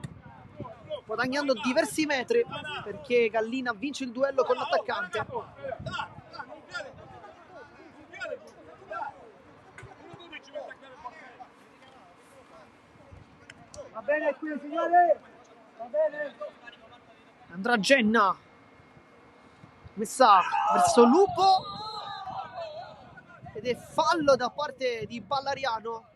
guadagnando diversi metri perché Gallina vince il duello con l'attaccante. Va bene qui, signore? Va bene? Andrà Genna, messa verso Lupo ed è fallo da parte di Ballariano.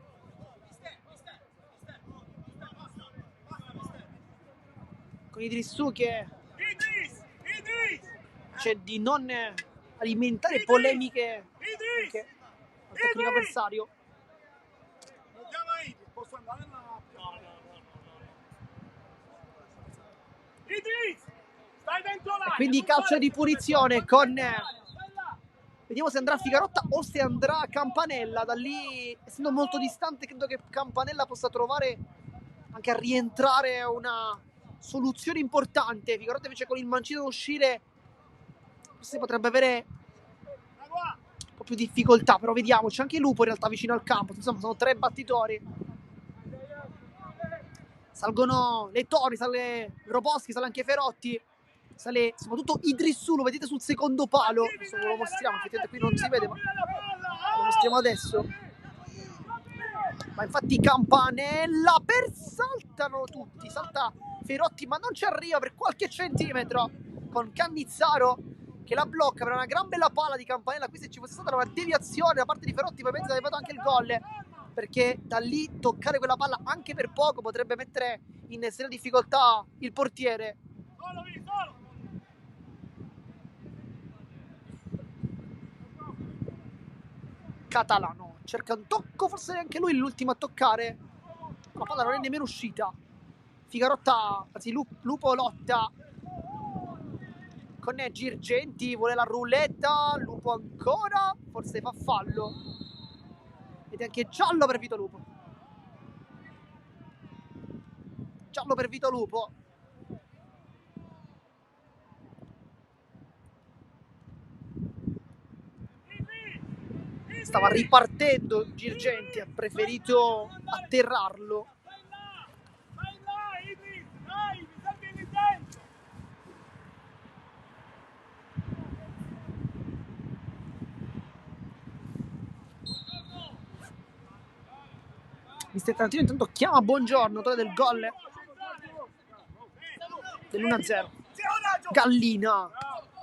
Con Idrissu che c'è di non alimentare polemiche anche al tecnico avversario. E quindi calcio di punizione con... Vediamo se andrà Figarotta o se andrà Campanella. Da lì, essendo molto distante, credo che Campanella possa trovare anche a rientrare una soluzione importante. Figarotta invece con il mancino da uscire forse potrebbe avere un po' più difficoltà, però vediamo, c'è anche Lupo in realtà vicino al campo, insomma sono 3 battitori. Salgono le Tori, sale Roboschi, sale anche Ferotti, sale soprattutto Idrissu, lo vedete sul secondo palo. Adesso ve lo mostriamo, effettivamente qui non si vede, ma lo mostriamo adesso. Ma infatti Campanella, saltano tutti, salta Ferotti ma non ci arriva per qualche centimetro, con Cannizzaro che la blocca per una gran bella palla di Campanella. Qui se ci fosse stata una deviazione da parte di Ferotti probabilmente aveva fatto anche il gol, perché da lì toccare quella palla anche per poco potrebbe mettere in seria difficoltà il portiere. Catalano cerca un tocco, forse anche lui l'ultimo a toccare, la palla non è nemmeno uscita. Figarotta, anzi Lupo lotta con Girgenti, vuole la rouletta, Lupo ancora, forse fa fallo ed è anche giallo per Vito Lupo. Giallo per Vito Lupo. Stava ripartendo Girgenti, ha preferito atterrarlo. Mister Tarantino intanto chiama Buongiorno, autore del gol dell'1-0. Gallina,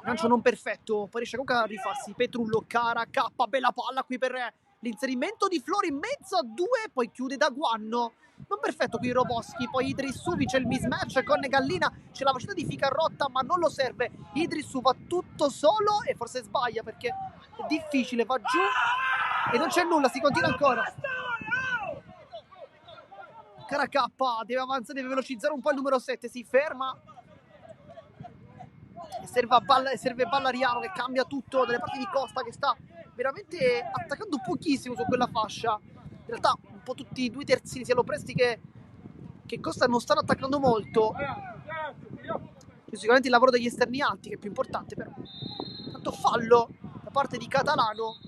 lancio non perfetto, poi riesce comunque a rifarsi. Petrullo, Cara, K, bella palla qui per l'inserimento di Flori in mezzo a 2, poi chiude da Guanno. Non perfetto qui Roboschi, poi Idrissu, c'è il mismatch con Gallina, c'è la velocità di Ficarrotta ma non lo serve. Idrissu va tutto solo e forse sbaglia perché è difficile, va giù e non c'è nulla, si continua ancora. Cara K deve avanzare, deve velocizzare un po' il numero 7, si ferma e serve Ballariano che cambia tutto dalle parti di Costa, che sta veramente attaccando pochissimo su quella fascia. In realtà un po' tutti i 2 terzini, sia Lopresti che Costa, non stanno attaccando molto. C'è sicuramente il lavoro degli esterni alti che è più importante, però tanto fallo da parte di Catalano.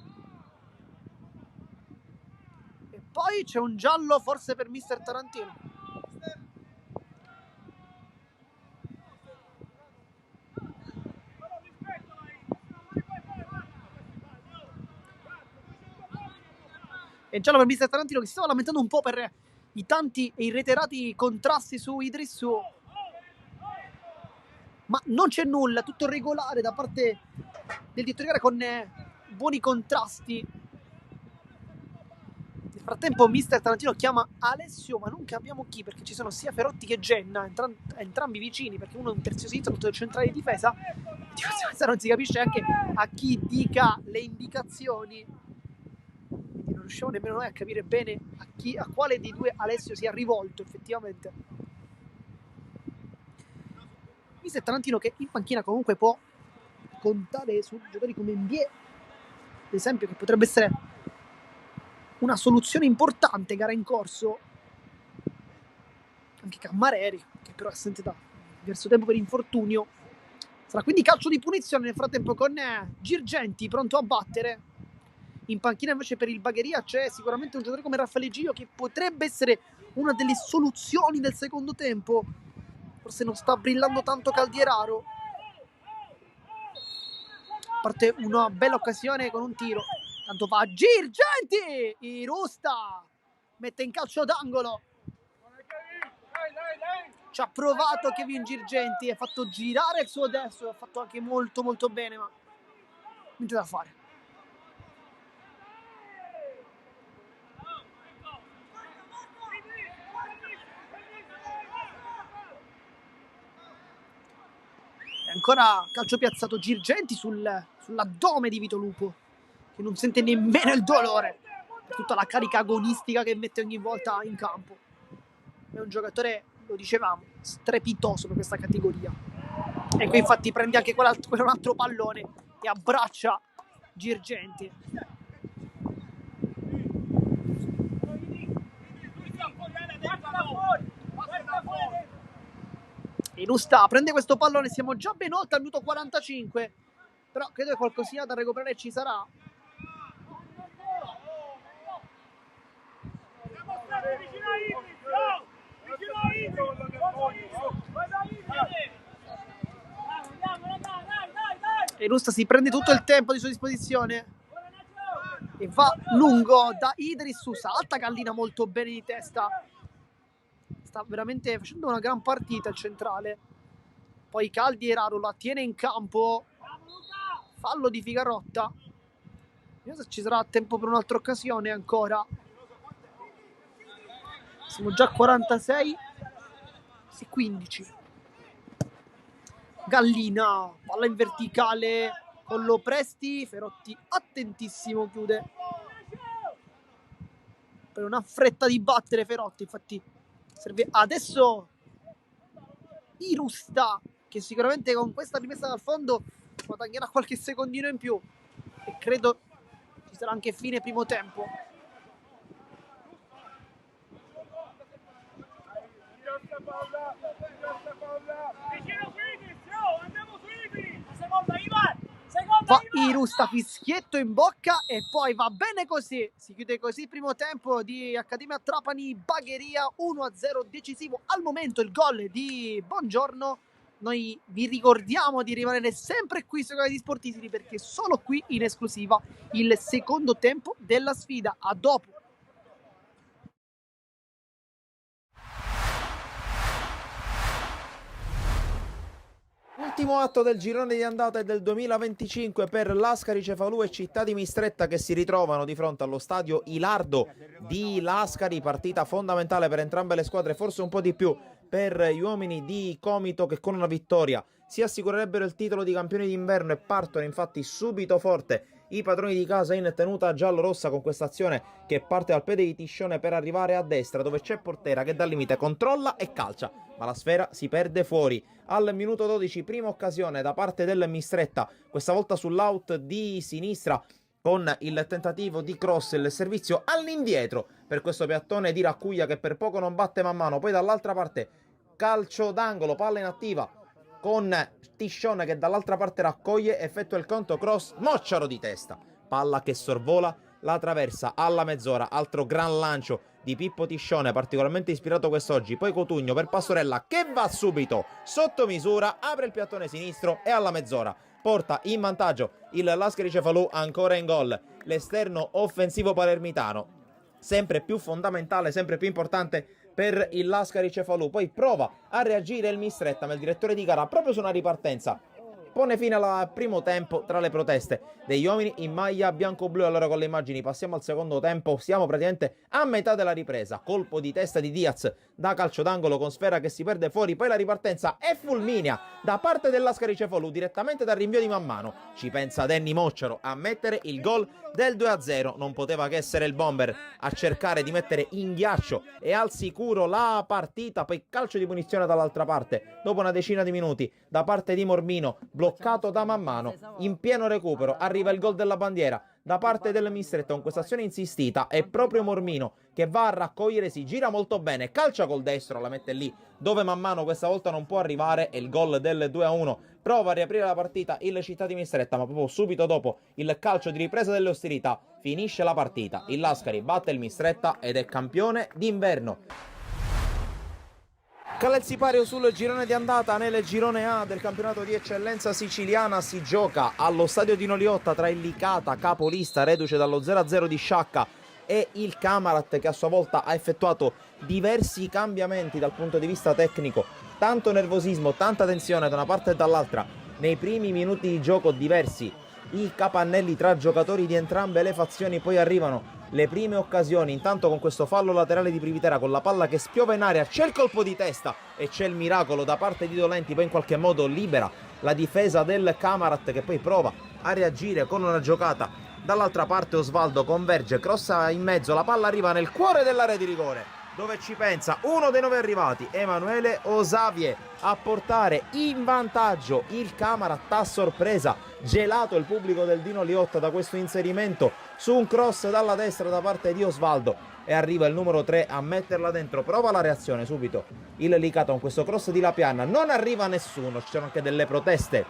E poi c'è un giallo forse per Mister Tarantino. E giallo per Mister Tarantino, che si stava lamentando un po' per i tanti e irreiterati contrasti su Idrissu, ma non c'è nulla, tutto regolare da parte del direttore di gara con buoni contrasti. Nel frattempo Mister Tarantino chiama Alessio, ma non capiamo chi, perché ci sono sia Ferotti che Genna, entrambi vicini, perché uno è un terzio sinistro, l'altro è centrale di difesa. Di conseguenza non si capisce anche a chi dica le indicazioni. Non riusciamo nemmeno noi a capire bene a quale dei 2 Alessio sia rivolto effettivamente. Mister Tarantino che in panchina comunque può contare su giocatori come Mbie, ad esempio, che potrebbe essere una soluzione importante, gara in corso. Anche Cammareri, che però è assente da diverso tempo per infortunio. Sarà quindi calcio di punizione nel frattempo con Girgenti pronto a battere. In panchina invece per il Bagheria c'è sicuramente un giocatore come Raffaele Gio che potrebbe essere una delle soluzioni del secondo tempo. Forse non sta brillando tanto Caldieraro. Parte una bella occasione con un tiro. Tanto va Girgenti! Irusta mette in calcio d'angolo. Ci ha provato Kevin Girgenti, ha fatto girare il suo destro, ha fatto anche molto molto bene, ma niente da fare. E ancora calcio piazzato Girgenti sull'addome di Vito Lupo, che non sente nemmeno il dolore per tutta la carica agonistica che mette ogni volta in campo. È un giocatore, lo dicevamo, strepitoso per questa categoria. E qui infatti prende anche un altro pallone e abbraccia Girgenti. Irusta prende questo pallone, siamo già ben oltre al minuto 45, però credo che qualcosina da recuperare ci sarà. Irusta si prende tutto il tempo di sua disposizione e va lungo da Idris Sousa. Alta gallina molto bene di testa, sta veramente facendo una gran partita il centrale. Poi Caldieraro la tiene in campo, fallo di Figarotta. Vediamo se ci sarà tempo per un'altra occasione ancora. Siamo già a 46 e 15. Gallina, palla in verticale con Lopresti, Ferotti attentissimo, chiude per una fretta di battere Ferotti. Infatti serve adesso Irusta, che sicuramente con questa rimessa dal fondo guadagnerà qualche secondino in più e credo ci sarà anche fine primo tempo. Va Irusta, fischietto in bocca e poi va bene così. Si chiude così il primo tempo di Accademia Trapani Bagheria, 1-0 decisivo al momento il gol di Bongiorno. Noi vi ricordiamo di rimanere sempre qui su Canali Sportivi perché solo qui in esclusiva il secondo tempo della sfida. A dopo. Ultimo atto del girone di andata del 2025 per Lascari, Cefalù e Città di Mistretta, che si ritrovano di fronte allo stadio Ilardo di Lascari. Partita fondamentale per entrambe le squadre, forse un po' di più per gli uomini di Comito, che con una vittoria si assicurerebbero il titolo di campioni d'inverno e partono infatti subito forte i padroni di casa in tenuta giallo-rossa con questa azione che parte dal piede di Tiscione per arrivare a destra, dove c'è Portera che dal limite controlla e calcia, ma la sfera si perde fuori. Al minuto 12 prima occasione da parte del Mistretta, questa volta sull'out di sinistra con il tentativo di cross, il servizio all'indietro per questo piattone di Raccuglia che per poco non batte man mano. Poi dall'altra parte calcio d'angolo, palla inattiva con Tiscione che dall'altra parte raccoglie, effettua il conto cross, Mocciaro di testa, palla che sorvola la traversa alla mezz'ora. Altro gran lancio di Pippo Tiscione, particolarmente ispirato quest'oggi. Poi Cotugno per Passorella che va subito sotto misura, apre il piattone sinistro e alla mezz'ora porta in vantaggio il Lascari Cefalù. Ancora in gol l'esterno offensivo palermitano, sempre più fondamentale, sempre più importante per il Lascari Cefalù. Poi prova a reagire il Mistretta, ma il direttore di gara proprio su una ripartenza pone fine al primo tempo tra le proteste degli uomini in maglia bianco-blu. Allora con le immagini passiamo al secondo tempo, siamo praticamente a metà della ripresa. Colpo di testa di Diaz da calcio d'angolo con sfera che si perde fuori, poi la ripartenza è fulminea da parte del Lascari Cefalù direttamente dal rinvio di man mano. Ci pensa Danny Mocciaro a mettere il gol del 2-0, non poteva che essere il bomber a cercare di mettere in ghiaccio e al sicuro la partita. Poi calcio di punizione dall'altra parte dopo una decina di minuti da parte di Mormino, bloccato da man mano. In pieno recupero arriva il gol della bandiera da parte del Mistretta con questa azione insistita. È proprio Mormino che va a raccogliere, si gira molto bene, calcia col destro, la mette lì dove man mano questa volta non può arrivare, e il gol del 2-1 prova a riaprire la partita il Città di Mistretta, ma proprio subito dopo il calcio di ripresa delle ostilità finisce la partita. Il Lascari batte il Mistretta ed è campione d'inverno. Cala il sipario sul girone di andata. Nel girone A del campionato di eccellenza siciliana si gioca allo stadio di Noliotta tra il Licata, capolista, reduce dallo 0-0 di Sciacca, e il Camarat, che a sua volta ha effettuato diversi cambiamenti dal punto di vista tecnico. Tanto nervosismo, tanta tensione da una parte e dall'altra nei primi minuti di gioco, diversi i capannelli tra giocatori di entrambe le fazioni. Poi arrivano le prime occasioni, intanto con questo fallo laterale di Privitera, con la palla che spiova in aria, c'è il colpo di testa e c'è il miracolo da parte di Dolenti, poi in qualche modo libera la difesa del Camarat, che poi prova a reagire con una giocata. Dall'altra parte Osvaldo converge, crossa in mezzo, la palla arriva nel cuore dell'area di rigore, dove ci pensa uno dei 9 arrivati, Emanuele Osavie, a portare in vantaggio il Camarat a sorpresa. Gelato il pubblico del Dino Liotta da questo inserimento su un cross dalla destra da parte di Osvaldo, e arriva il numero 3 a metterla dentro. Prova la reazione subito il Licata con questo cross di Lapiana, non arriva nessuno, ci sono anche delle proteste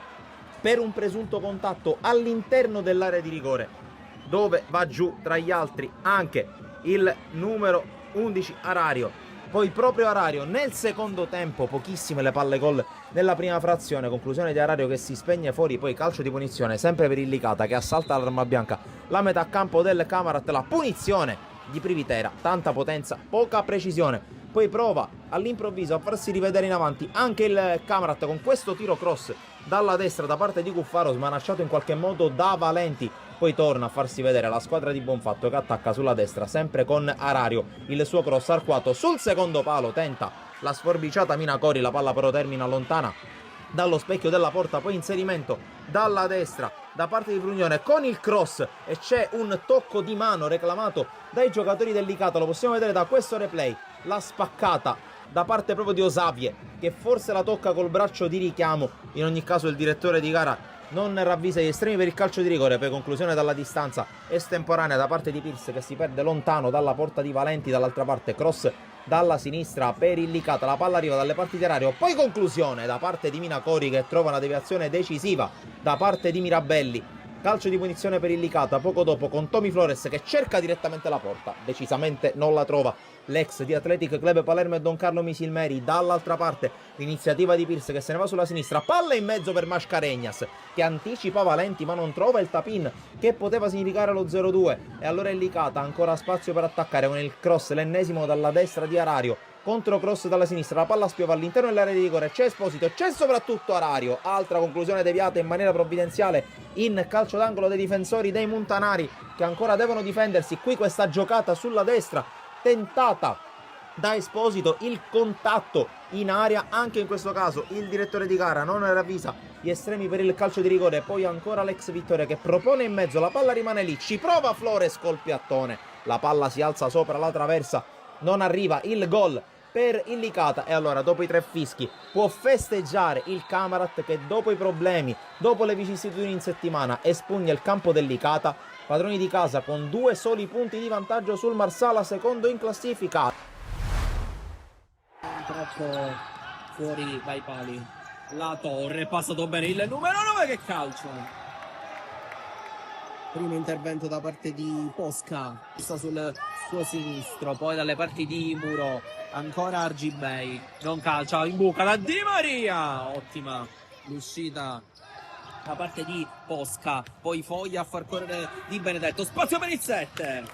per un presunto contatto all'interno dell'area di rigore, dove va giù tra gli altri anche il numero 11 Arario. Poi proprio Arario nel secondo tempo, pochissime le palle gol nella prima frazione, conclusione di Arario che si spegne fuori, poi calcio di punizione sempre per il Licata che assalta l'arma bianca, la metà campo del Camarat, la punizione di Privitera, tanta potenza, poca precisione. Poi prova all'improvviso a farsi rivedere in avanti anche il Camarat con questo tiro cross dalla destra da parte di Cuffaro, smanacciato in qualche modo da Valenti. Poi torna a farsi vedere la squadra di Bonfatto che attacca sulla destra sempre con Arario, il suo cross arcuato sul secondo palo, tenta la sforbiciata Minacori, la palla però termina lontana dallo specchio della porta. Poi inserimento dalla destra da parte di Frugnone con il cross, e c'è un tocco di mano reclamato dai giocatori del Licata, lo possiamo vedere da questo replay, la spaccata da parte proprio di Osavie, che forse la tocca col braccio di richiamo. In ogni caso il direttore di gara non ravvisa gli estremi per il calcio di rigore, poi conclusione dalla distanza estemporanea da parte di Pierce, che si perde lontano dalla porta di Valenti. Dall'altra parte cross dalla sinistra per il Licata, la palla arriva dalle parti di Arario, poi conclusione da parte di Minacori che trova una deviazione decisiva da parte di Mirabelli. Calcio di punizione per il Licata poco dopo, con Tommy Flores che cerca direttamente la porta, decisamente non la trova l'ex di Athletic Club Palermo e Don Carlo Misilmeri. Dall'altra parte l'iniziativa di Pierce che se ne va sulla sinistra, palla in mezzo per Mascaregnas che anticipa Valenti ma non trova il tap-in che poteva significare lo 0-2, e allora il Licata ha ancora spazio per attaccare con il cross, l'ennesimo dalla destra di Arario, contro cross dalla sinistra, la palla spiova all'interno dell'area di rigore, c'è Esposito, c'è soprattutto Arario, altra conclusione deviata in maniera provvidenziale in calcio d'angolo dei difensori dei Montanari, che ancora devono difendersi. Qui questa giocata sulla destra tentata da Esposito, il contatto in aria, anche in questo caso il direttore di gara non ravvisa gli estremi per il calcio di rigore. Poi ancora l'ex Vittoria che propone in mezzo, la palla rimane lì, ci prova Flores col piattone, la palla si alza sopra la traversa, non arriva il gol per il Licata, e allora dopo i 3 fischi può festeggiare il Camarat che dopo i problemi, dopo le vicissitudini in settimana, espugna il campo del Licata, padroni di casa con 2 soli punti di vantaggio sul Marsala, secondo in classifica. Troppo fuori dai pali, la Torre, è passato bene il numero 9, che calcio! Primo intervento da parte di Posca, sta sul suo sinistro, poi dalle parti di Muro, ancora Argibei, non calcia, in buca da Di Maria, ottima l'uscita da parte di Posca, poi Foglia a far correre Di Benedetto, spazio per il 7,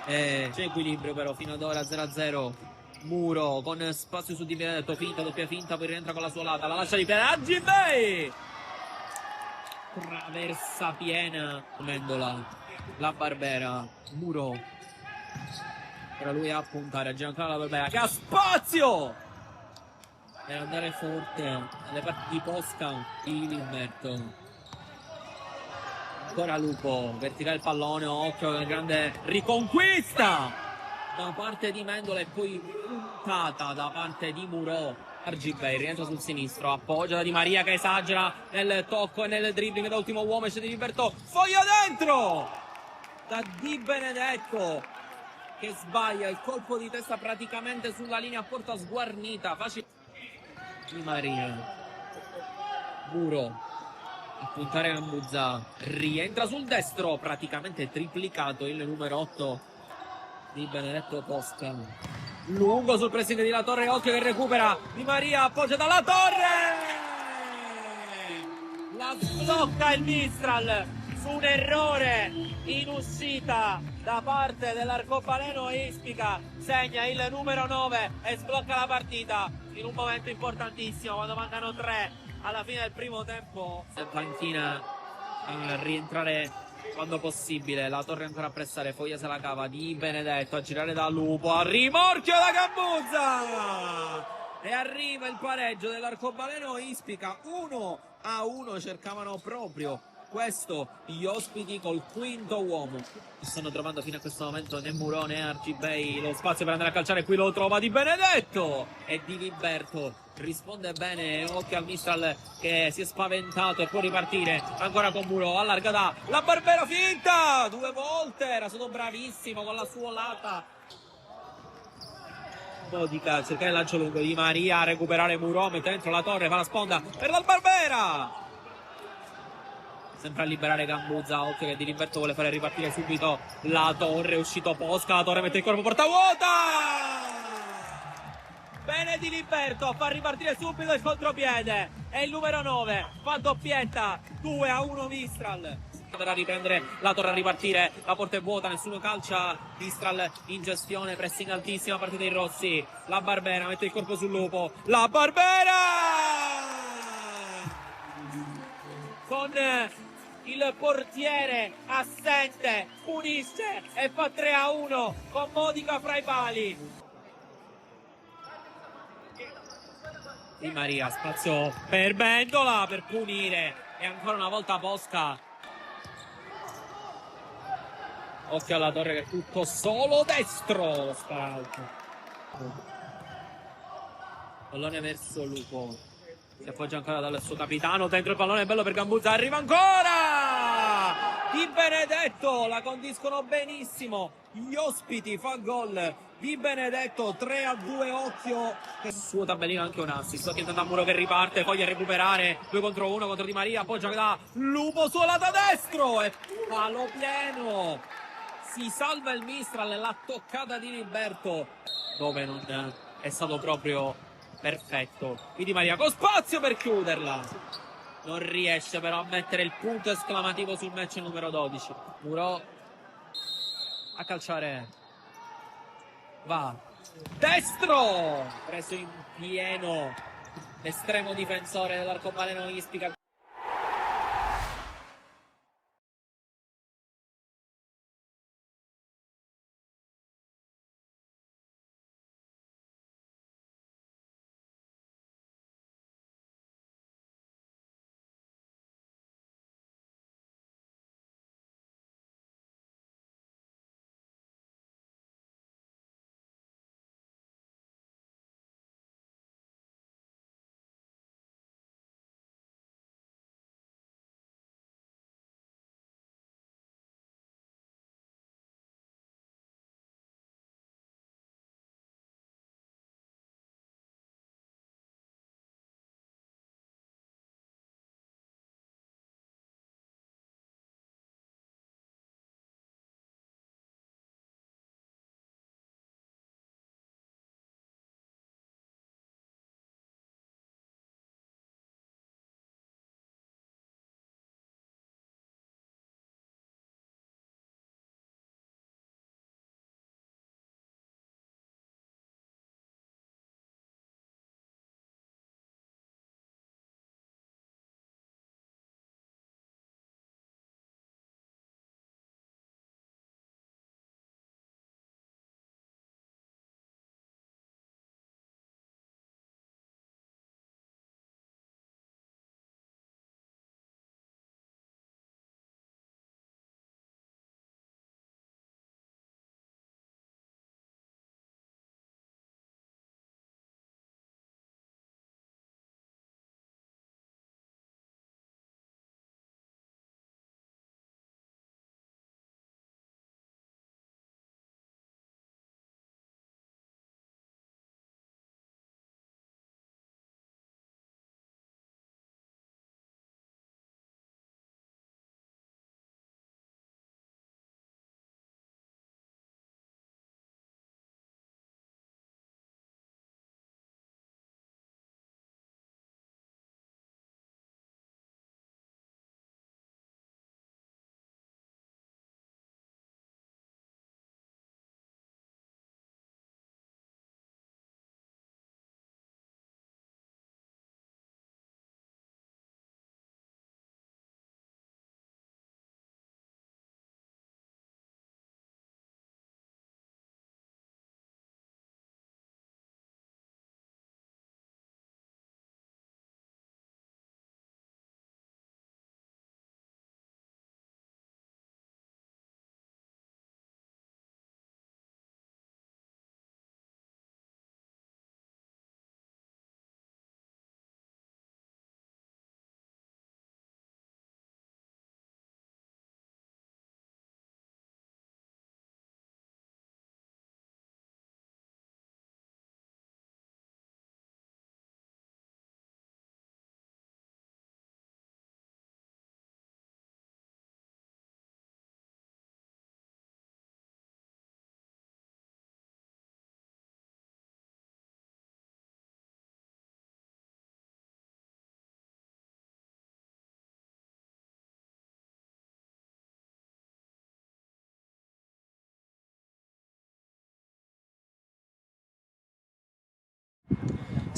c'è equilibrio però fino ad ora, 0-0. Muro con spazio su Di Benedetto, finta, doppia finta, poi rientra con la sua lata, la lascia di piede, Argibei, traversa piena Mendola, la Barbera, Muro, era lui a puntare a Giancarlo la Barbera che ha spazio per andare forte alle parti di Posca di Limberto. Ancora Lupo, verticale il pallone, occhio, grande riconquista da parte di Mendola e poi puntata da parte di Muro Argibay rientra sul sinistro, appoggia da Di Maria che esagera nel tocco e nel dribbling da ultimo uomo, esce Di Liberto, foglia dentro da Di Benedetto che sbaglia il colpo di testa praticamente sulla linea a porta sguarnita. Facile Di Maria, Muro a puntare Gambuzza, rientra sul destro, praticamente triplicato il numero 8 Di Benedetto Posca. Lungo sul pressing di La Torre, occhio che recupera Di Maria, appoggia dalla Torre, la sblocca il Mistral su un errore in uscita da parte dell'arcobaleno Ispica, segna il numero 9 e sblocca la partita in un momento importantissimo quando mancano 3 alla fine del primo tempo. Panchina a rientrare quando possibile, La Torre ancora a pressare, Foglia se la cava, Di Benedetto a girare da Lupo, a rimorchio da Gambuzza e arriva il pareggio dell'arcobaleno Ispica. 1-1, cercavano proprio questo gli ospiti col quinto uomo. Non stanno trovando fino a questo momento né Muro né Argibay lo spazio per andare a calciare, qui lo trova Di Benedetto e Di Liberto risponde bene, occhio al Mistral che si è spaventato e può ripartire ancora con Muro, allarga da La Barbera, finta 2 volte, era stato bravissimo con la sua lata. Modica cerca il lancio lungo, Di Maria a recuperare Muro, mette dentro La Torre, fa la sponda per La Barbera, sempre a liberare Gambuzza, occhio che Di Liberto vuole fare ripartire subito La Torre, è uscito Posca, La Torre mette il corpo, porta vuota, bene Di Liberto a far ripartire subito il contropiede e il numero 9 fa doppietta, 2-1 Mistral. Per riprendere La Torre a ripartire, la porta è vuota, nessuno calcia, Mistral in gestione, pressing altissima, partita dei Rossi, La Barbera mette il corpo sul Lupo, La Barbera con il portiere assente punisce e fa 3-1 con Modica fra i pali. Di Maria, spazio per Bendola per punire e ancora una volta Posca, occhio alla Torre che è tutto solo destro, sparato, pallone verso Lupo, si appoggia ancora dal suo capitano, dentro il pallone bello per Gambuzza, arriva ancora Di Benedetto, la condiscono benissimo gli ospiti, fa gol Di Benedetto, 3-2, occhio che suo tabellino anche un assist, occhio intanto a Muro che riparte, poi a recuperare 2 contro 1 contro Di Maria, appoggia da Lupo suo lato destro e palo pieno, si salva il Mistral, la toccata di Liberto dove non è stato proprio perfetto, qui Di Maria con spazio per chiuderla, non riesce però a mettere il punto esclamativo sul match numero 12. Muro a calciare, va destro, preso in pieno l'estremo difensore dell'arcobaleno Ispica.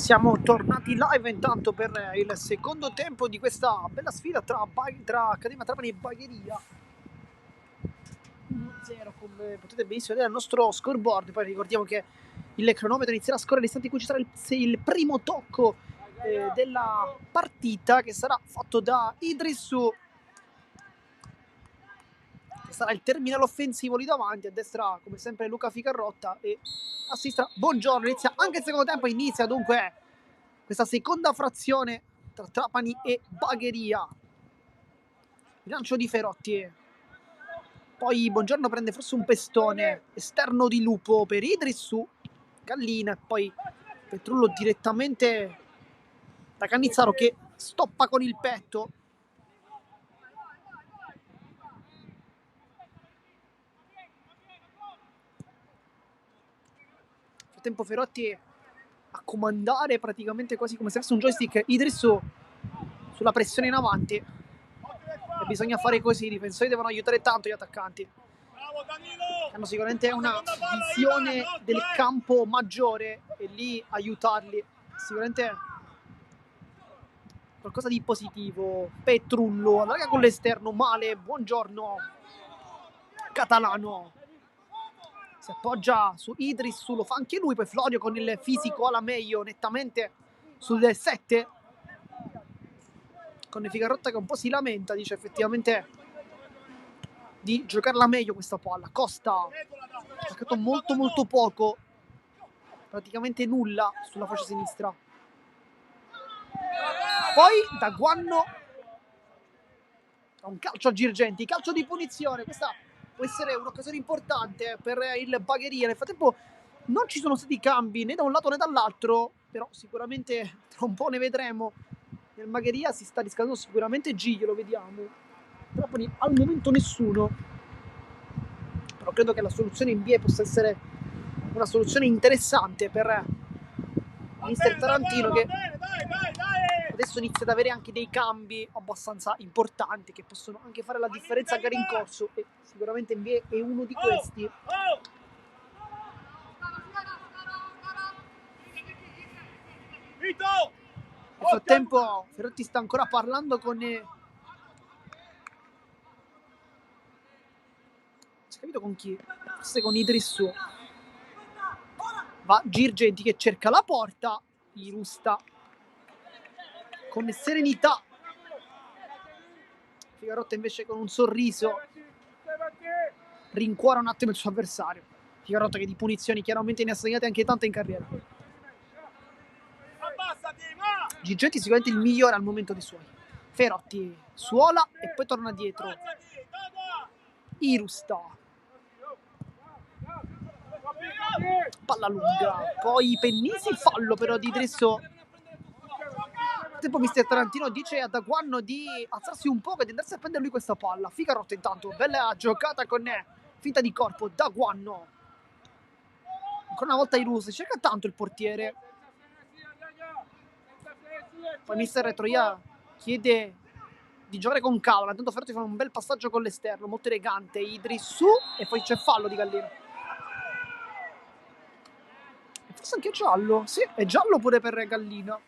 Siamo tornati live intanto per il secondo tempo di questa bella sfida tra Accademia Trapani e Bagheria. 1-0, come potete benissimo vedere al nostro scoreboard. Poi ricordiamo che il cronometro inizierà a scorrere all'istante in cui ci sarà il primo tocco della partita, che sarà fatto da Idrissu, che sarà il terminale offensivo lì davanti. A destra come sempre Luca Ficarrotta e a sinistra Buongiorno. Inizia anche il secondo tempo, inizia dunque questa seconda frazione tra Trapani e Bagheria. Il lancio di Ferotti, poi Buongiorno prende forse un pestone esterno di Lupo per Idrissu, Gallina, e poi Petrullo direttamente da Cannizzaro che stoppa con il petto. Nel frattempo Ferotti a comandare praticamente quasi come se fosse un joystick Idrissu sulla pressione in avanti, e bisogna fare così. I difensori devono aiutare tanto gli attaccanti, hanno sicuramente una visione del campo maggiore, e lì aiutarli sicuramente qualcosa di positivo. Petrullo allarga con l'esterno, male. Buongiorno, Catalano si appoggia su Idrissu, lo fa anche lui. Poi Florio con il fisico alla meglio, nettamente sul 7, con Figarotta che un po' si lamenta, dice effettivamente di giocarla meglio questa palla. Costa ha giocato molto poco, praticamente nulla sulla fascia sinistra. Poi da Guanno un calcio a Girgenti, calcio di punizione. Questa può essere un'occasione importante per il Bagheria. Nel frattempo non ci sono stati cambi né da un lato né dall'altro, però sicuramente tra un po' ne vedremo. Nel Bagheria si sta riscaldando sicuramente Giglio, lo vediamo. Trapani al momento nessuno, però credo che la soluzione in B possa essere una soluzione interessante per mister Tarantino, che adesso inizia ad avere anche dei cambi abbastanza importanti che possono anche fare la differenza a gare in corso, e sicuramente in B è uno di questi. Nel frattempo Ferotti sta ancora parlando con capito con chi? Forse con Idrissu. Va Girgenti che cerca la porta, Irusta con serenità. Figarotta invece con un sorriso rincuora un attimo il suo avversario. Figarotta che di punizioni chiaramente ne ha segnate anche tante in carriera. Girgenti sicuramente il migliore al momento dei suoi. Ferotti suola e poi torna dietro. Irusta, palla lunga, poi Pennisi, fallo però di Idrissu. Nel tempo mister Tarantino dice a Daguanno di alzarsi un po' e di andarsi a prendere lui questa palla. Figarotta intanto, bella giocata con finta di corpo. Daguanno, ancora una volta Irusta, cerca tanto il portiere. Poi mister Troia chiede di giocare con calma, tanto Ferotti fa un bel passaggio con l'esterno, molto elegante. Idrissu, e poi c'è fallo di Gallina. Forse anche giallo, sì, è giallo pure per Gallina.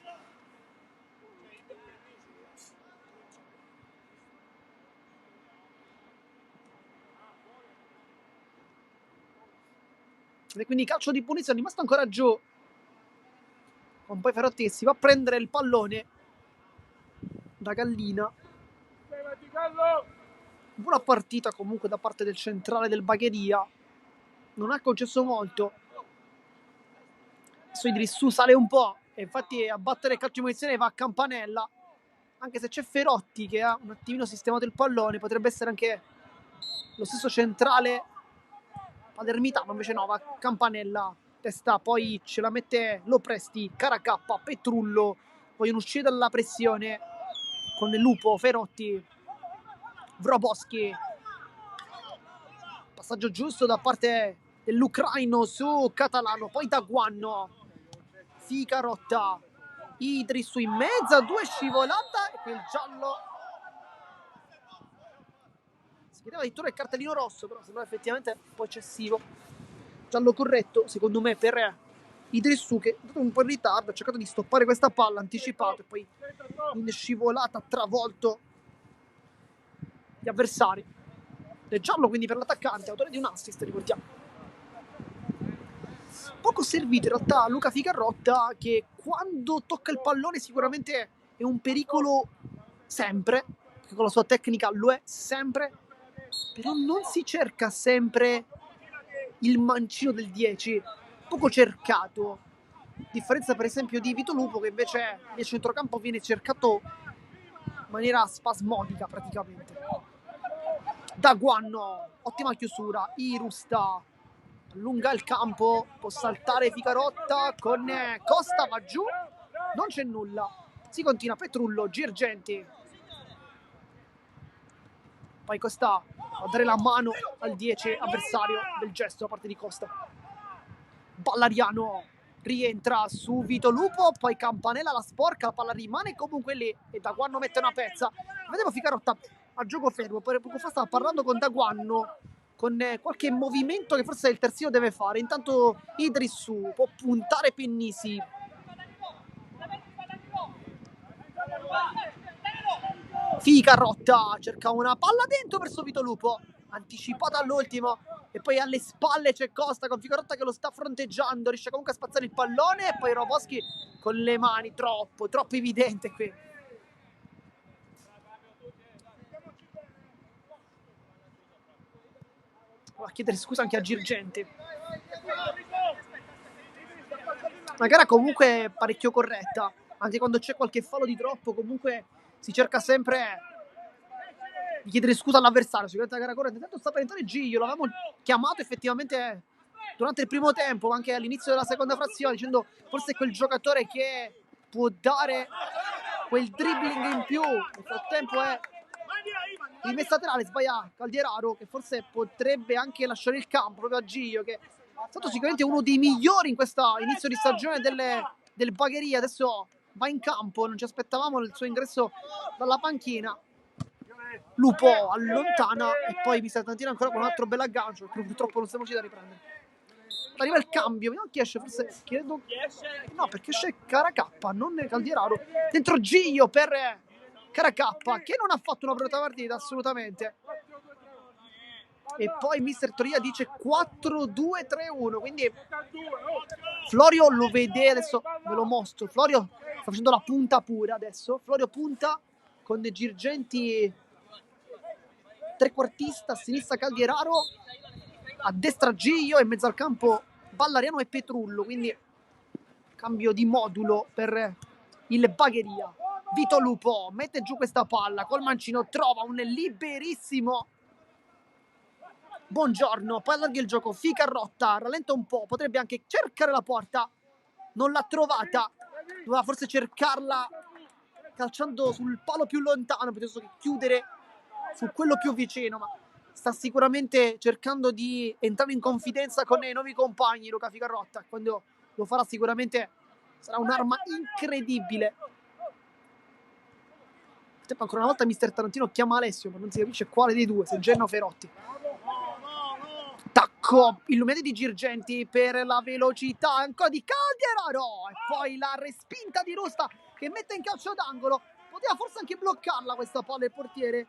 E quindi calcio di punizione, rimasto ancora giù, con poi Ferotti che si va a prendere il pallone da Gallina. Buona partita comunque da parte del centrale del Bagheria, non ha concesso molto. Adesso Idrissu sale un po', e infatti a battere il calcio di punizione va a campanella, anche se c'è Ferotti che ha un attimino sistemato il pallone. Potrebbe essere anche lo stesso centrale palermitano, invece no, va a campanella. Testa, poi ce la mette Lopresti, Caracappa, Petrullo, vogliono uscire dalla pressione con il Lupo, Ferotti, Wroblowski, passaggio giusto da parte dell'ucraino su Catalano, poi Daguanno, Ficarotta, Idrissu in mezzo, 2 scivolata, e qui il giallo. Si chiedeva addirittura il cartellino rosso, però sembrava effettivamente un po' eccessivo. Giallo corretto secondo me per Idrissù che è un po' in ritardo, ha cercato di stoppare questa palla, anticipato, e poi in scivolata travolto gli avversari. È giallo quindi per l'attaccante, autore di un assist, ricordiamo. Poco servito in realtà Luca Ficarrotta, che quando tocca il pallone sicuramente è un pericolo sempre, perché con la sua tecnica lo è sempre, però non si cerca sempre il mancino del 10, poco cercato, a differenza per esempio di Vito Lupo, che invece nel centrocampo viene cercato in maniera spasmodica praticamente. Daguanno, ottima chiusura, Irusta allunga il campo, può saltare Ficarotta con Costa, va giù, non c'è nulla, si continua. Petrullo, Girgenti, poi Costa a dare la mano al 10 avversario, del gesto da parte di Costa. Ballariano rientra su Vito Lupo, poi Campanella la sporca, la palla rimane comunque lì e Daguanno mette una pezza. Vedevo Ficarotta a gioco fermo, poco fa stava parlando con Daguanno, con qualche movimento che forse il terzino deve fare. Intanto Idrissù può puntare Pennisi. Ficarrotta cerca una palla dentro verso Vito Lupo, anticipata all'ultimo, e poi alle spalle c'è Costa con Ficarrotta che lo sta fronteggiando, riesce comunque a spazzare il pallone, e poi Roboschi con le mani, troppo evidente qui. Va a chiedere scusa anche a Girgenti. Una gara comunque parecchio corretta, anche quando c'è qualche fallo di troppo comunque si cerca sempre di chiedere scusa all'avversario. Sicuramente la gara corretta. Intanto sta per entrare Giglio, l'avevamo chiamato effettivamente durante il primo tempo, anche all'inizio della seconda frazione, dicendo forse è quel giocatore che può dare quel dribbling in più. Nel frattempo è rimessa laterale, sbaglia Caldieraro, che forse potrebbe anche lasciare il campo proprio a Giglio, che è stato sicuramente uno dei migliori in questo inizio di stagione del Bagheria. Adesso va in campo, non ci aspettavamo il suo ingresso dalla panchina. Lupo allontana e poi mi Tantino ancora con un altro bel aggancio, purtroppo non siamo riusciti a riprendere. Arriva il cambio, vediamo chi esce, forse chiedo, no, perché esce Caracappa, non Caldieraro. Dentro Giglio per Caracappa, che non ha fatto una brutta partita assolutamente. E poi Mister Toria dice 4-2-3-1, quindi Florio lo vede, adesso ve lo mostro. Florio sta facendo la punta pure adesso. Florio punta con Girgenti trequartista, a sinistra Caldieraro, a destra Giglio e in mezzo al campo Ballariano e Petrullo, quindi cambio di modulo per il Bagheria. Vito Lupo mette giù questa palla col mancino, trova un liberissimo Buongiorno, poi allarga il gioco, Ficarrotta rallenta un po', potrebbe anche cercare la porta, non l'ha trovata, doveva forse cercarla calciando sul palo più lontano piuttosto che chiudere su quello più vicino, ma sta sicuramente cercando di entrare in confidenza con i nuovi compagni Luca Ficarrotta. Quando lo farà sicuramente sarà un'arma incredibile. Ancora una volta Mister Tarantino chiama Alessio, ma non si capisce quale dei due, se Genna o Ferotti. Tacco illuminati di Girgenti per la velocità ancora di Caldieraro, e poi la respinta di Rusta che mette in calcio d'angolo. Poteva forse anche bloccarla questa palla, il portiere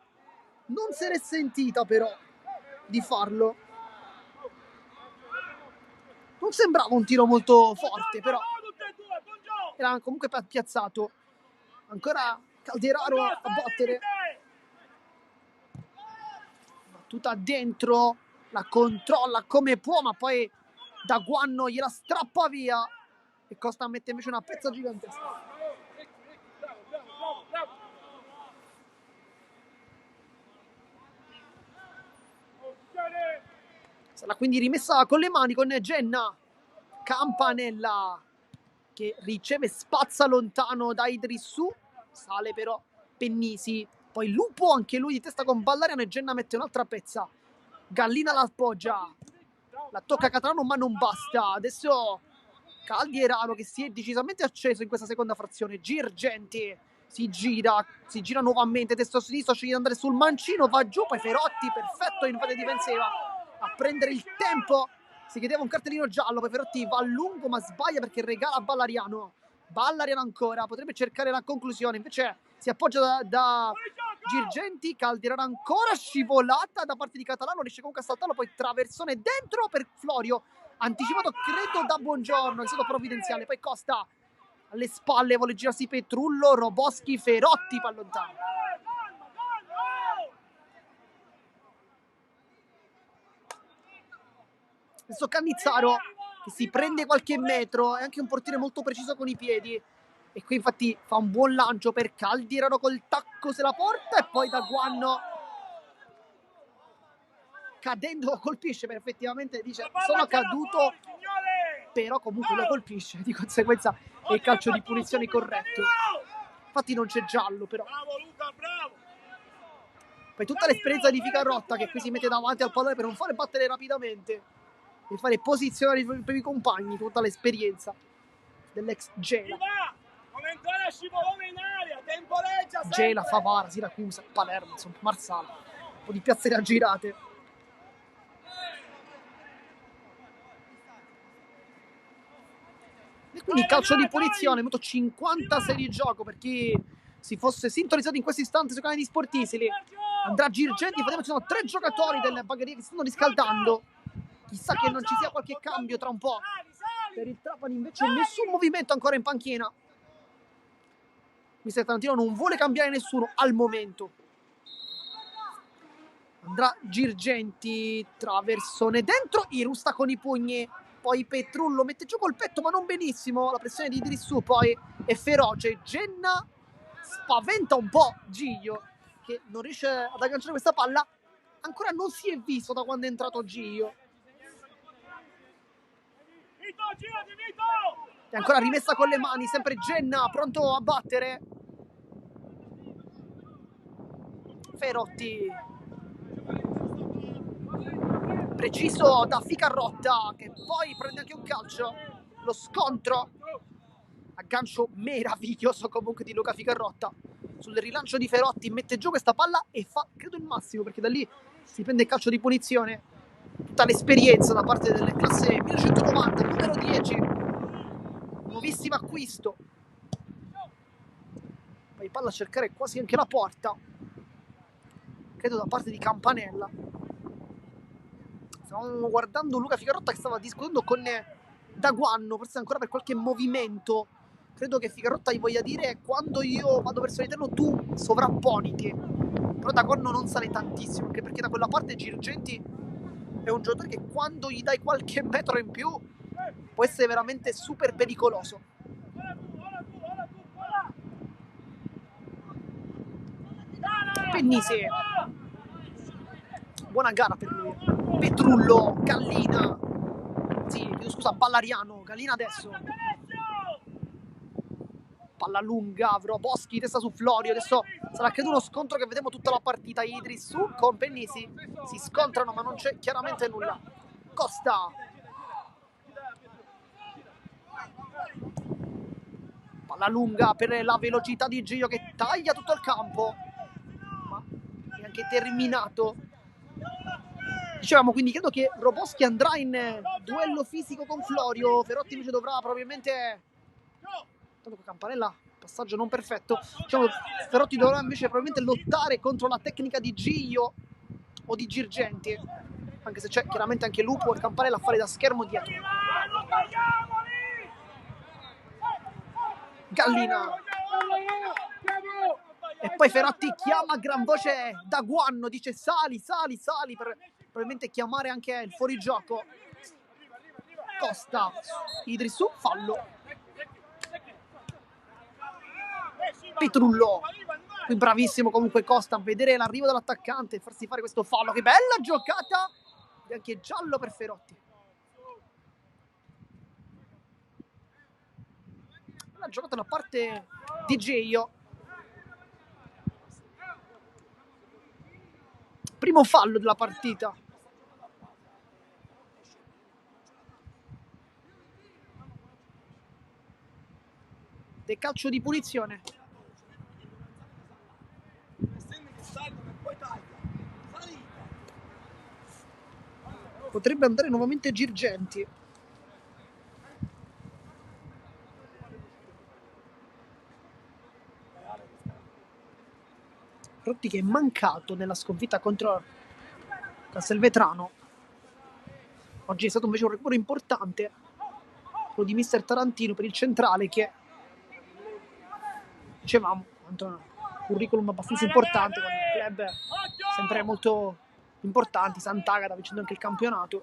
non se n'è sentita però di farlo. Non sembrava un tiro molto forte, però era comunque piazzato. Ancora Caldieraro a battere, battuta dentro, la controlla come può, ma poi Daguanno gliela strappa via e Costa mette invece una pezza gigantesca. Sarà quindi rimessa con le mani con Genna. Campanella che riceve, spazza lontano da Idrissù, sale però Pennisi, poi Lupo anche lui di testa con Ballariano e Genna mette un'altra pezza. Gallina la appoggia, la tocca Catalano ma non basta. Adesso Caldieraro che si è decisamente acceso in questa seconda frazione. Girgenti si gira nuovamente, testo sinistro, sceglie di andare sul mancino, va giù, poi Ferotti perfetto in fase difensiva a prendere il tempo si chiedeva un cartellino giallo, poi Ferotti va a lungo ma sbaglia perché regala a Ballariano. Ballariano ancora, potrebbe cercare la conclusione, invece si appoggia da Girgenti. Calderone ancora, scivolata da parte di Catalano, riesce comunque a saltarlo, poi traversone dentro per Florio, anticipato credo da Buongiorno, è stato provvidenziale. Poi Costa alle spalle, vuole girarsi Petrullo, Roboschi, Ferotti, pallontano. Adesso Cannizzaro che si prende qualche metro, è anche un portiere molto preciso con i piedi, e qui infatti fa un buon lancio per Caldirano, col tacco se la porta, e poi da Guanno cadendo colpisce, perché effettivamente dice sono caduto, però comunque lo colpisce, di conseguenza è il calcio di punizione corretto. Infatti non c'è giallo, però. Poi tutta l'esperienza di Ficarrotta che qui si mette davanti al pallone per non fare battere rapidamente e fare posizionare per i compagni, tutta l'esperienza dell'ex Gela. Gela, Favara, Siracusa, Palermo, insomma, Marsala, un po' di piazze raggirate. E quindi calcio di punizione, minuto 56 di gioco. Per chi si fosse sintonizzato in questo istante sui canali di Sportisili, andrà Girgenti, vedremo ci sono 3 giocatori del Bagheria che si stanno riscaldando, chissà che non ci sia qualche cambio tra un po'. Per il Trapani invece nessun movimento ancora in panchina, mister Tarantino non vuole cambiare nessuno al momento. Andrà Girgenti, traversone dentro, Irusta con i pugni, poi Petrullo mette giù col petto ma non benissimo, la pressione di Idrissù poi è feroce, Genna spaventa un po' Giglio che non riesce ad agganciare questa palla, ancora non si è visto da quando è entrato Giglio. È ancora rimessa con le mani, sempre Genna pronto a battere. Ferotti preciso da Ficarrotta che poi prende anche un calcio. Lo scontro, aggancio meraviglioso comunque di Luca Ficarrotta sul rilancio di Ferotti, mette giù questa palla e fa credo il massimo, perché da lì si prende il calcio di punizione. Tutta l'esperienza da parte delle classe 1990, numero 10, nuovissimo acquisto. Poi palla a cercare quasi anche la porta, credo da parte di Campanella. Stavamo guardando Luca Ficarrotta che stava discutendo con Daguanno, forse ancora per qualche movimento. Credo che Ficarrotta gli voglia dire: quando io vado verso l'interno tu sovrapponiti. Però Daguanno non sale tantissimo, anche perché da quella parte Girgenti è un giocatore che quando gli dai qualche metro in più può essere veramente super pericoloso. Pennisi, buona gara per lui. Petrullo, Gallina, sì, scusa, Ballariano, Gallina adesso. Palla lunga, Vroboschi, testa su Florio. Adesso sarà credo uno scontro che vedremo tutta la partita. Idrissù con Pennisi si scontrano ma non c'è chiaramente nulla. Costa, palla lunga per la velocità di Gio che taglia tutto il campo, ma è anche terminato. Dicevamo, quindi credo che Vroboschi andrà in duello fisico con Florio. Ferotti invece dovrà probabilmente, tanto con Campanella passaggio non perfetto, diciamo, Ferotti dovrà invece probabilmente lottare contro la tecnica di Giglio o di Girgenti, anche se c'è chiaramente anche Lupo e Campanella a fare da schermo dietro. Gallina, e poi Ferotti chiama a gran voce Daguanno, dice sali, sali, sali, per probabilmente chiamare anche il fuorigioco. Costa, Idrissù, fallo. Petrullo, qui bravissimo comunque Costa a vedere l'arrivo dell'attaccante e farsi fare questo fallo. Che bella giocata, e anche giallo per Ferotti. Bella giocata da parte di Gio. Primo fallo della partita. Del calcio di punizione. potrebbe andare nuovamente Girgenti. Rotti che è mancato nella sconfitta contro Castelvetrano. Oggi è stato invece un recupero importante, quello di mister Tarantino per il centrale, che dicevamo un curriculum abbastanza importante con club sempre molto importanti, Sant'Agata vincendo anche il campionato.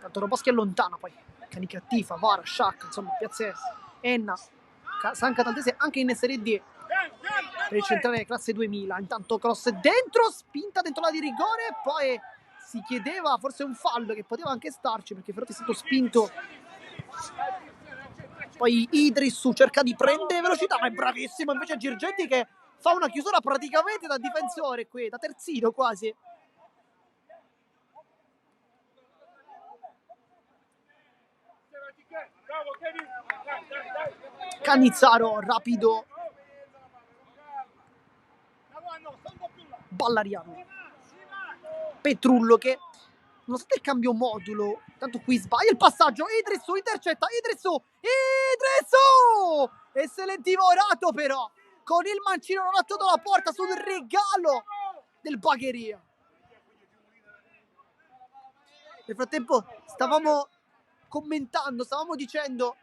Tanto Roboschi è lontano, poi Canicattifa, Vara, Sciacca, insomma piazze Enna, San Cataldese anche in Serie D per il centrale classe 2000. Intanto cross dentro, spinta dentro la di rigore, poi si chiedeva forse un fallo che poteva anche starci perché Ferrotti è stato spinto. Poi Idrissu cerca di prendere velocità, ma è bravissimo invece Girgenti che fa una chiusura praticamente da difensore qui, da terzino quasi. Canizzaro rapido, Ballariano, Petrullo che nonostante il cambio modulo, tanto qui sbaglia il passaggio, Idrissu intercetta, Idrissu e se l'è divorato però con il mancino non ha tolto la porta sul regalo del Bagheria. Nel frattempo stavamo commentando, stavamo dicendo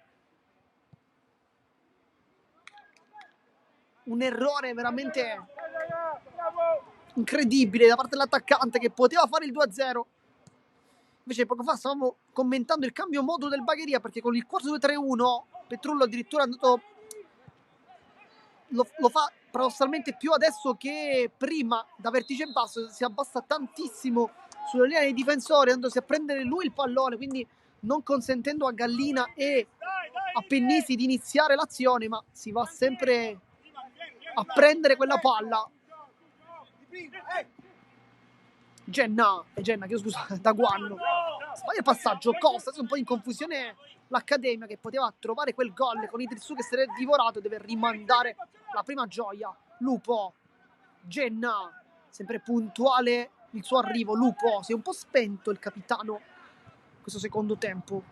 un errore veramente incredibile da parte dell'attaccante che poteva fare il 2-0. Invece poco fa stavamo commentando il cambio modulo del Bagheria, perché con il 4-2-3-1 Petrullo addirittura è andato, lo fa paradossalmente più adesso che prima, da vertice basso, si abbassa tantissimo sulla linea dei difensori, andandosi a prendere lui il pallone, quindi non consentendo a Gallina e a Pennisi di iniziare l'azione, ma si va sempre a prendere quella palla. Genna, chiedo scusa, Daguanno sbaglia il passaggio, Costa, è un po' in confusione l'Accademia che poteva trovare quel gol con Idrissu che si è divorato e deve rimandare la prima gioia. Lupo, Genna, sempre puntuale il suo arrivo. Lupo, si è un po' spento il capitano questo secondo tempo.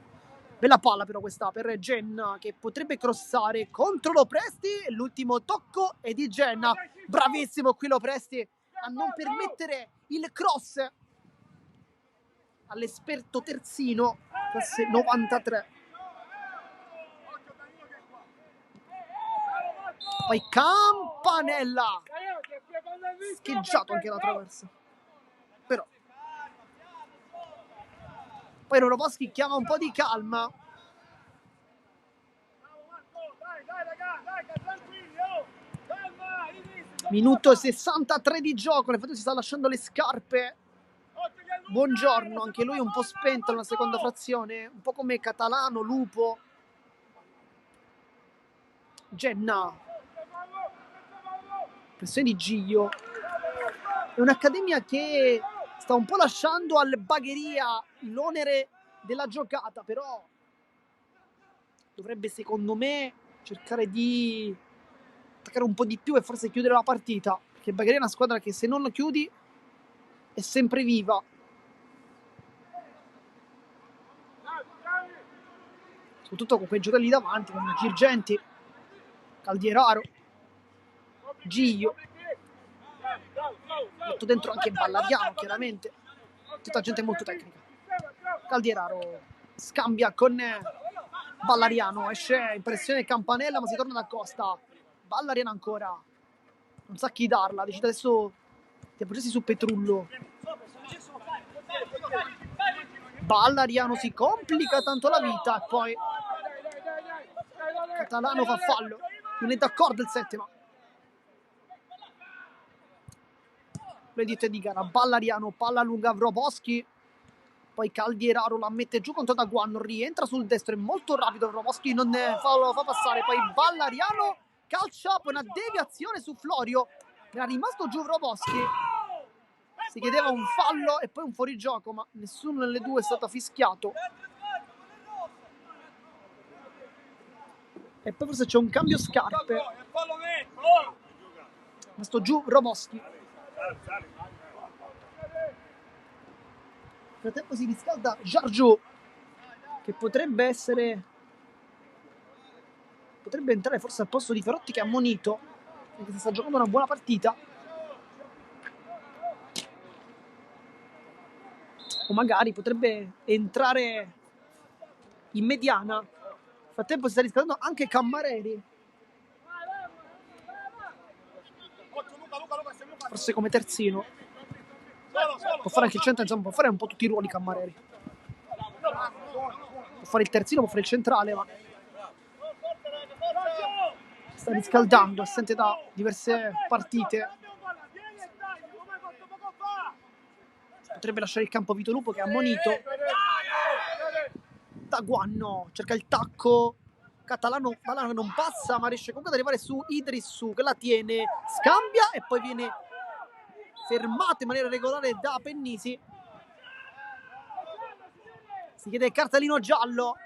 Bella palla però questa per Genna che potrebbe crossare contro Lopresti, e l'ultimo tocco è di Genna. Bravissimo qui Lopresti a non permettere il cross all'esperto terzino, classe 93. Poi Campanella, scheggiato anche la traversa, però poi Roboschi chiama un po' di calma. Minuto 63 di gioco, infatti si sta lasciando le scarpe. Buongiorno, anche lui un po' spento nella seconda frazione, un po' come Catalano, Lupo. Genna, pressione di Gio. È un'accademia che sta un po' lasciando al Bagheria l'onere della giocata, però dovrebbe secondo me cercare di attaccare un po' di più e forse chiudere la partita, perché Bagheria è una squadra che se non la chiudi è sempre viva. Soprattutto con quei giocatori lì davanti, con Girgenti, Caldieraro, Gio, metto dentro anche Ballariano chiaramente, tutta gente molto tecnica. Caldieraro scambia con Ballariano, esce in pressione Campanella ma si torna da Costa. Ballariano ancora, non sa chi darla, decide adesso di appoggiarsi su Petrullo. Ballariano si complica tanto la vita e poi Catalano fa fallo, non è d'accordo il 7, ma le dite di gara. Ballariano, palla lunga a Roboschi, poi Caldieraro la mette giù contro Daguanno, rientra sul destro, è molto rapido Roboschi, non lo fa passare, poi Ballariano calcia, poi una deviazione su Florio, era rimasto giù Roboschi, si chiedeva un fallo e poi un fuorigioco, ma nessuno delle due è stato fischiato. E poi forse c'è un cambio scarpe, rimasto giù Roboschi. frattempo si riscalda Giorgio, che potrebbe entrare forse al posto di Ferotti, che è ammonito, anche se sta giocando una buona partita. O magari potrebbe entrare in mediana. Nel frattempo si sta riscaldando anche Cammareri, forse come terzino. Può fare anche il centro, insomma, può fare un po' tutti i ruoli Cammareri. Può fare il terzino, può fare il centrale, ma sta riscaldando, assente da diverse partite. Potrebbe lasciare il campo Vito Lupo, che è ammonito. Daguanno cerca il tacco, Catalano non passa, ma riesce comunque ad arrivare su Idrissou, che la tiene, scambia e poi viene fermato in maniera regolare da Pennisi. Si chiede il cartellino giallo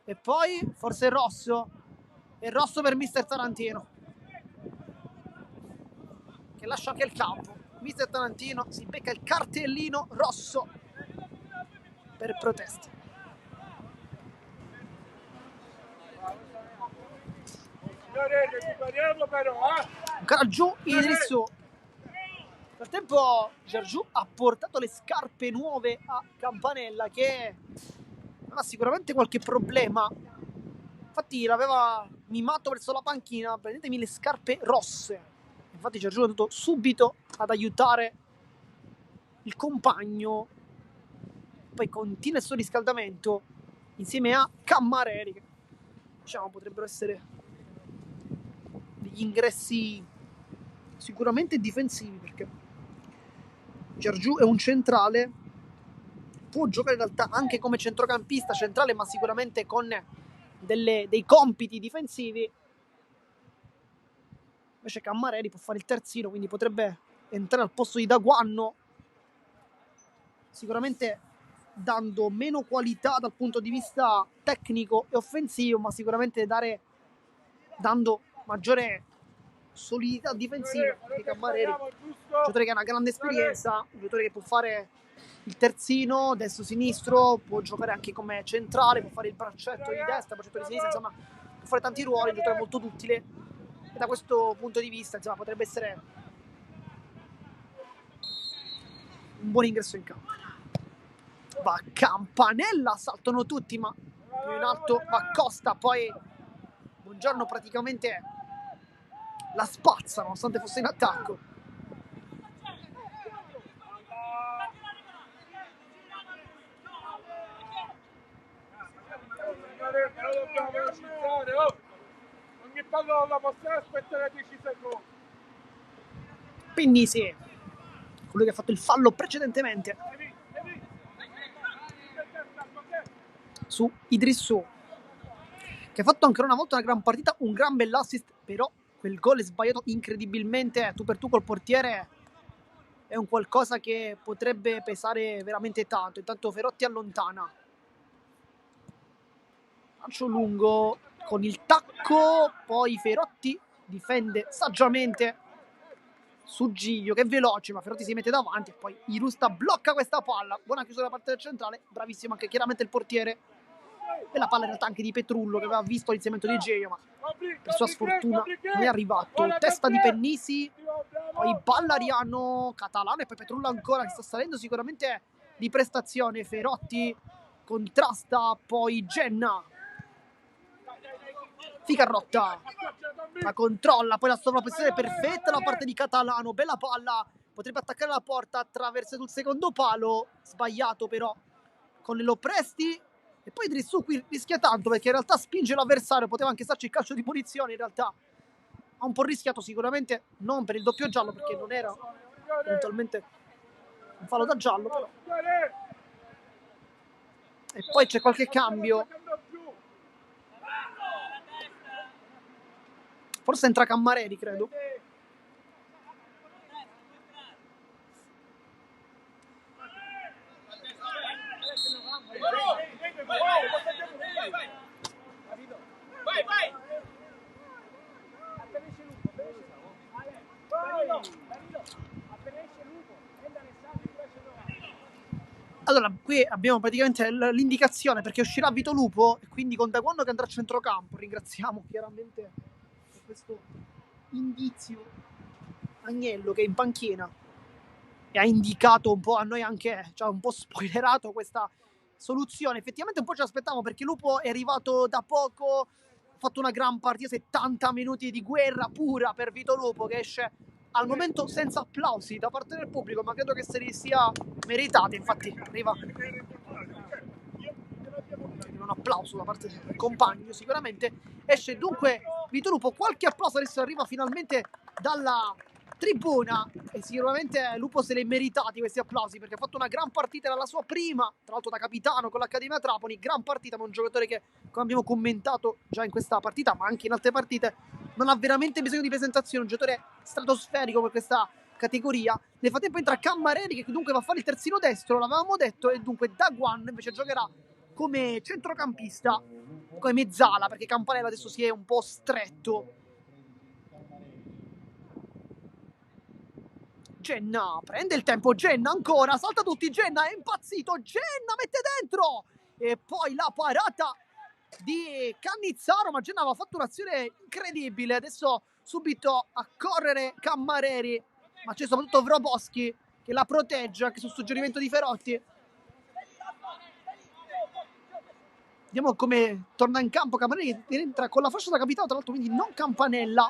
e poi forse rosso, e rosso per mister Tarantino, che lascia anche il campo. Mister Tarantino si becca il cartellino rosso per proteste. Ancora giù Idrissou. Nel frattempo Giorgiù ha portato le scarpe nuove a Campanella, che aveva sicuramente qualche problema. Infatti l'aveva mimato verso la panchina: prendetemi le scarpe rosse. Infatti Giorgiù è andato subito ad aiutare il compagno. Poi continua il suo riscaldamento insieme a Cammareri, che diciamo potrebbero essere degli ingressi sicuramente difensivi, perché Giorgiù è un centrale, può giocare in realtà anche come centrocampista centrale, ma sicuramente con dei compiti difensivi. Invece Cammareri può fare il terzino, quindi potrebbe entrare al posto di Daguanno, sicuramente dando meno qualità dal punto di vista tecnico e offensivo, ma sicuramente dando maggiore solidità difensiva. Perché Cammareri, un giocatore che ha una grande esperienza, un giocatore che può fare il terzino, destro-sinistro, può giocare anche come centrale, può fare il braccetto di destra, il braccetto di sinistra, insomma può fare tanti ruoli, un giocatore molto duttile, e da questo punto di vista insomma potrebbe essere un buon ingresso in campo. Va Campanella, saltano tutti, ma più in alto va Costa, poi Buongiorno praticamente la spazza nonostante fosse in attacco. Ogni palla possiamo aspettare 10 secondi. Pennisi, colui che ha fatto il fallo precedentemente su Idrissou, che ha fatto ancora una volta una gran partita, un gran bell'assist, però quel gol è sbagliato incredibilmente tu per tu col portiere, è un qualcosa che potrebbe pesare veramente tanto. Intanto Ferotti allontana, lancio lungo con il tacco, poi Ferotti difende saggiamente su Giglio, che è veloce, ma Ferotti si mette davanti e poi Irusta blocca questa palla. Buona chiusura da parte del centrale, bravissimo anche chiaramente il portiere, e la palla in realtà anche di Petrullo, che aveva visto l'inserimento di Geio, ma per sua sfortuna non è arrivato. Testa di Pennisi, poi Ballariano, Catalano e poi Petrullo ancora, che sta salendo sicuramente di prestazione. Ferotti contrasta, poi Genna, Ficarrotta la controlla, poi la sovrapposizione perfetta da parte di Catalano, bella palla, potrebbe attaccare la porta attraverso sul secondo palo, sbagliato però con Lopresti. E poi Idrissou qui rischia tanto, perché in realtà spinge l'avversario, poteva anche starci il calcio di punizione, in realtà ha un po' rischiato, sicuramente non per il doppio giallo, perché non era eventualmente un fallo da giallo, però. E poi c'è qualche cambio, forse entra Cammareri, credo. Allora, qui abbiamo praticamente l'indicazione perché uscirà Vito Lupo e quindi con Daguanno che andrà a centrocampo. Ringraziamo chiaramente per questo indizio Agnello che è in panchina e ha indicato un po' a noi anche, cioè un po' spoilerato questa soluzione. Effettivamente un po' ci aspettavamo perché Lupo è arrivato da poco, ha fatto una gran partita, 70 minuti di guerra pura per Vito Lupo che esce al momento senza applausi da parte del pubblico, ma credo che se li sia meritati. Infatti arriva un applauso da parte del compagno, sicuramente esce dunque Vito Lupo. Qualche applauso adesso arriva finalmente dalla tribuna e sicuramente Lupo se li è meritati questi applausi perché ha fatto una gran partita dalla sua prima, tra l'altro da capitano con l'Accademia Trapani, gran partita, ma un giocatore che, come abbiamo commentato già in questa partita ma anche in altre partite, non ha veramente bisogno di presentazione, un giocatore stratosferico per questa categoria. Nel frattempo entra Cammareri che dunque va a fare il terzino destro, l'avevamo detto, e dunque Daguan invece giocherà come centrocampista, come mezzala, perché Campanella adesso si è un po' stretto. Genna prende il tempo, Genna ancora, salta tutti, Genna è impazzito, Genna mette dentro e poi la parata di Cannizzaro, ma Genna aveva fatto un'azione incredibile, adesso subito a correre Cammareri, ma c'è soprattutto Wroblewski che la protegge anche sul suggerimento di Ferotti. Vediamo come torna in campo Campanella che entra con la fascia da capitano, tra l'altro, quindi non Campanella,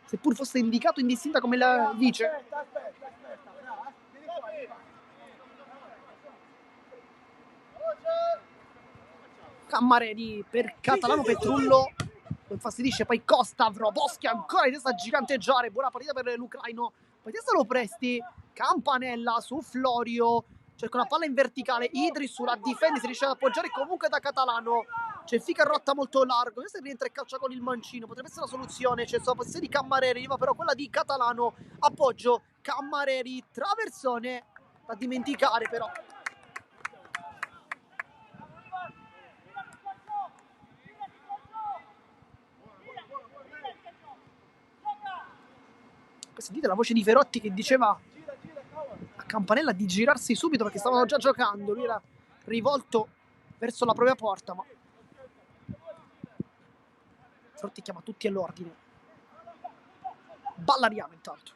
seppur fosse indicato indistinta come la vice. Cammareri per Catalano, Petrullo lo infastidisce, poi Costa, Wroblewski ancora di testa a giganteggiare, buona partita per l'ucraino, poi testa lo Presti, Campanella su Florio, cerca una palla in verticale, Idris la difende, si riesce ad appoggiare comunque da Catalano, c'è Fica rotta molto largo, questo rientra e calcia con il mancino, potrebbe essere la soluzione, c'è la posizione di Cammareri, ma però quella di Catalano, appoggio, Cammareri, traversone, da dimenticare però. Sentite la voce di Ferotti che diceva a Campanella di girarsi subito perché stavano già giocando, lui era rivolto verso la propria porta, ma Ferotti chiama tutti all'ordine. Ballariano intanto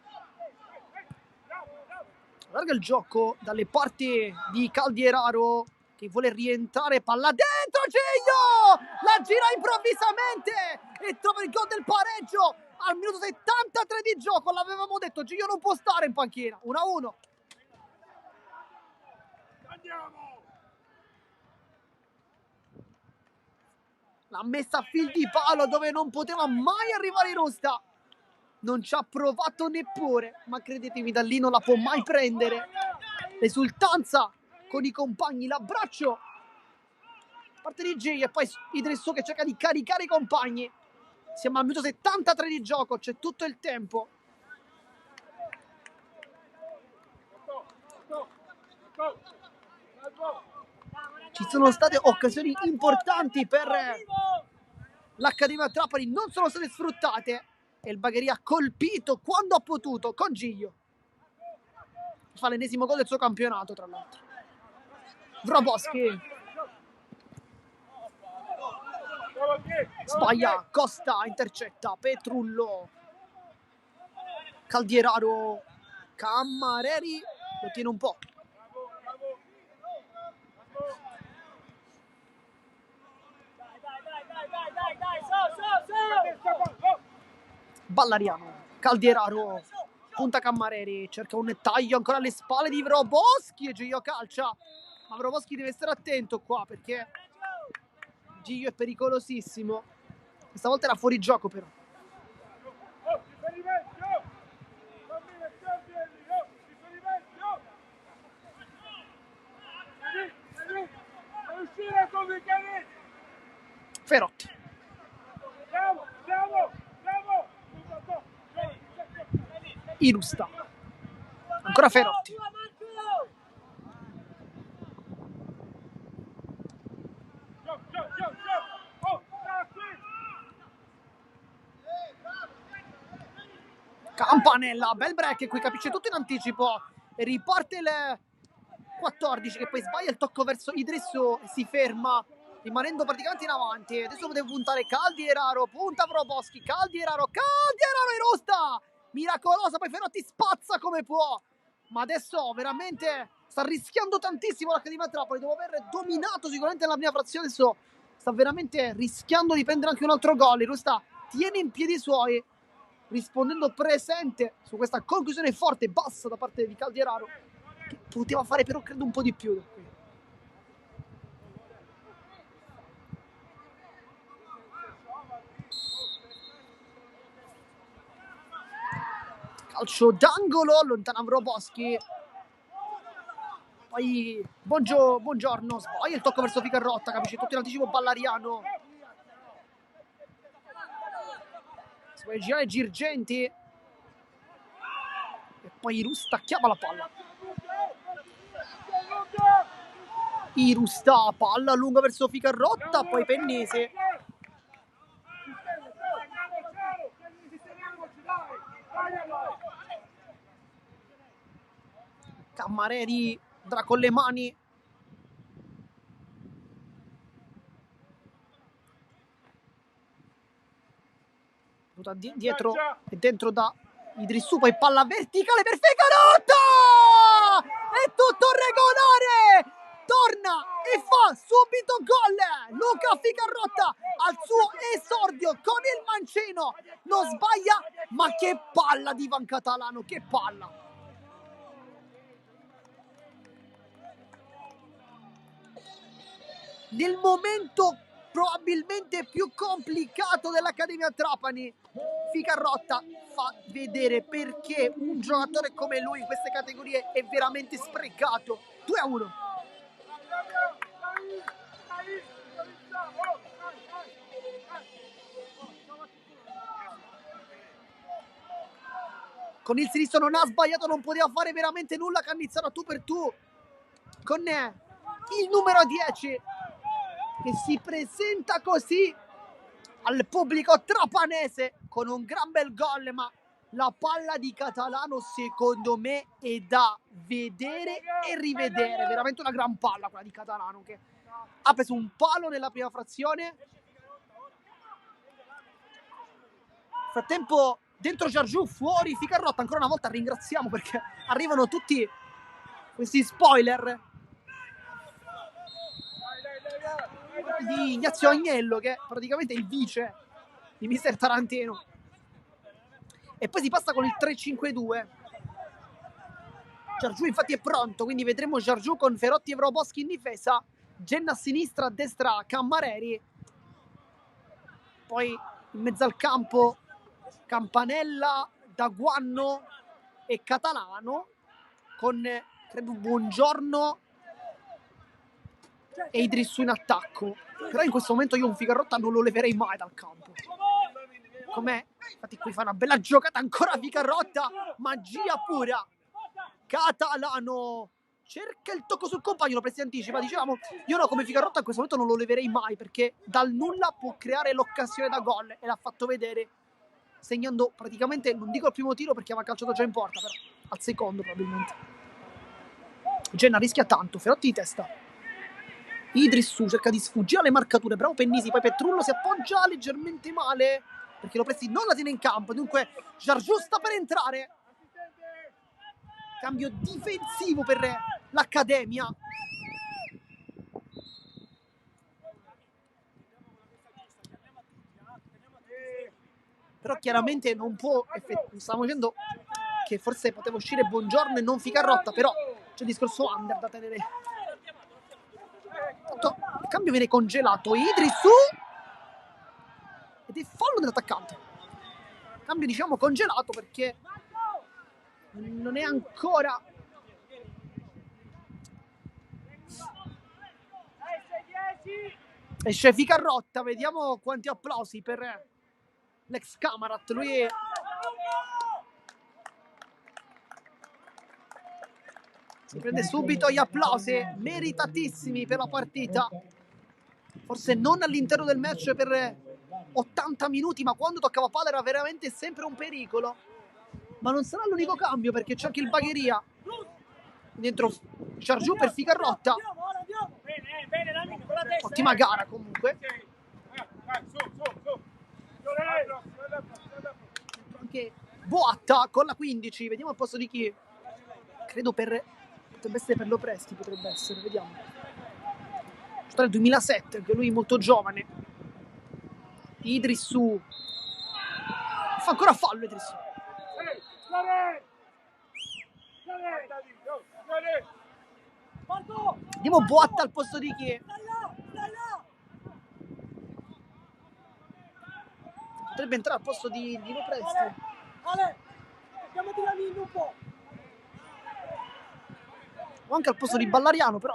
allarga il gioco dalle parti di Caldieraro che vuole rientrare, palla dentro, Giglio la gira improvvisamente e trova il gol del pareggio al minuto 73 di gioco. L'avevamo detto, Giglio non può stare in panchina. 1-1. Andiamo! L'ha messa a fil di palo dove non poteva mai arrivare in Rusta. Non ci ha provato neppure, ma credetemi, da lì non la può mai prendere. L'esultanza con i compagni, l'abbraccio parte di Giglio e poi Idrisso che cerca di caricare i compagni. Siamo al minuto 73 di gioco, c'è tutto il tempo. Ci sono state occasioni importanti per l'Accademia Trapani, non sono state sfruttate e il Bagheria ha colpito quando ha potuto con Giglio. Fa l'ennesimo gol del suo campionato, tra l'altro. Wroblewski sbaglia, Costa intercetta, Petrullo, Caldieraro, Cammareri lo tiene un po'. Ballariano, Caldieraro, punta Cammareri, cerca un taglio ancora alle spalle di Wroblewski e Giglio calcia, ma Wroblewski deve stare attento qua perché Giglio è pericolosissimo. Questa volta era fuori gioco però. Ferotti. Irusta. Ancora Ferotti. Campanella, bel break, qui capisce tutto in anticipo e riparte 14 che poi sbaglia il tocco verso Idrissou e si ferma rimanendo praticamente in avanti. Adesso deve puntare Caldieraro, punta Proboschi, Caldieraro in rosta, miracolosa, poi Ferotti spazza come può, ma adesso veramente sta rischiando tantissimo l'Accademia Trapani, dopo aver dominato sicuramente nella prima frazione, adesso sta veramente rischiando di prendere anche un altro gol. In rosta tiene in piedi i suoi, rispondendo presente su questa conclusione forte e bassa da parte di Caldieraro, che poteva fare però credo un po' di più da qui. Calcio d'angolo, allontana Wroblewski, poi buongiorno, sbaglia il tocco verso Ficarrotta, capisci, tutto in anticipo Ballariano, si può girare Girgenti e poi Iru stacchiava la palla. Iru sta, palla lunga verso Ficarrotta, poi Pennese, Cammareri andrà con le mani, dietro e dentro da Idrissou, poi palla verticale per Ficarrotta, è tutto regolare, torna e fa subito gol Luca Ficarrotta al suo esordio con il mancino, non sbaglia, ma che palla di Ivan Catalano, che palla. Nel momento probabilmente più complicato dell'Accademia Trapani, Ficarrotta fa vedere perché un giocatore come lui in queste categorie è veramente sprecato. 2-1. Con il sinistro non ha sbagliato, non poteva fare veramente nulla Cannizzaro, tu per tu con il numero 10 che si presenta così al pubblico trapanese con un gran bel gol, ma la palla di Catalano secondo me è da vedere e rivedere, veramente una gran palla quella di Catalano, che ha preso un palo nella prima frazione. Nel frattempo dentro Jargiu, fuori Ficarrotta, ancora una volta ringraziamo perché arrivano tutti questi spoiler di Ignazio Agnello, che è praticamente il vice di Mister Tarantino. E poi si passa con il 3-5-2. Jargiu infatti è pronto, quindi vedremo Jargiu con Ferotti e Wroblewski in difesa, Genna a sinistra, a destra Cammareri, poi in mezzo al campo Campanella, Daguanno e Catalano, con credo Buongiorno e Idrissou in attacco. Però in questo momento io un Ficarrotta non lo leverei mai dal campo. Com'è? Infatti qui fa una bella giocata ancora Ficarrotta, magia pura. Catalano cerca il tocco sul compagno, lo presi anticipa. Dicevamo, io no, come Ficarrotta in questo momento non lo leverei mai, perché dal nulla può creare l'occasione da gol e l'ha fatto vedere, segnando praticamente, non dico il primo tiro perché aveva calciato già in porta, però al secondo probabilmente. Genna rischia tanto, Ferotti di testa, Idrissou cerca di sfuggire alle marcature, bravo Pennisi, poi Petrullo si appoggia leggermente male perché lo Presti non la tiene in campo, dunque Jargiu sta per entrare, cambio difensivo per l'Accademia. Però chiaramente non può, stavo dicendo che forse poteva uscire Buongiorno e non Ficarrotta, però c'è il discorso under da tenere. Tanto il cambio viene congelato, Idrissou ed è fallo dell'attaccante. Cambio diciamo congelato perché non è ancora esce Ficarrotta, vediamo quanti applausi per l'ex Camarat. Lui si prende subito gli applausi meritatissimi per la partita, forse non all'interno del match per 80 minuti, ma quando toccava palla era veramente sempre un pericolo. Ma non sarà l'unico cambio perché c'è anche il Bagheria dentro Giargiù per Ficarrotta. Bene, Lamine, con la testa. Ottima gara comunque. Anche Boatta con la 15. Vediamo al posto di chi. Credo potrebbe essere per Lopresti, potrebbe essere, vediamo. Giocatore 2007, anche lui molto giovane. Idrissou. Fa ancora fallo Idrissou. Vediamo Boatta al posto di chi. Potrebbe entrare al posto di Lopresti. Chiamati Lamine un po'. O anche al posto di Ballariano, però.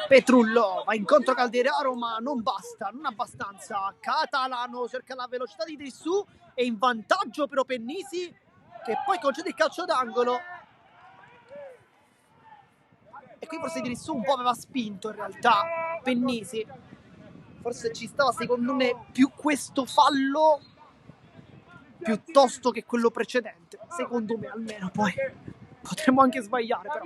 Petrullo va incontro Calderaro, ma non basta, non abbastanza. Catalano cerca la velocità di Idrissou e in vantaggio però Pennisi, che poi concede il calcio d'angolo. E qui forse Idrissou un po' aveva spinto in realtà Pennisi. Forse ci stava secondo me più questo fallo piuttosto che quello precedente. Secondo me almeno, poi potremmo anche sbagliare però.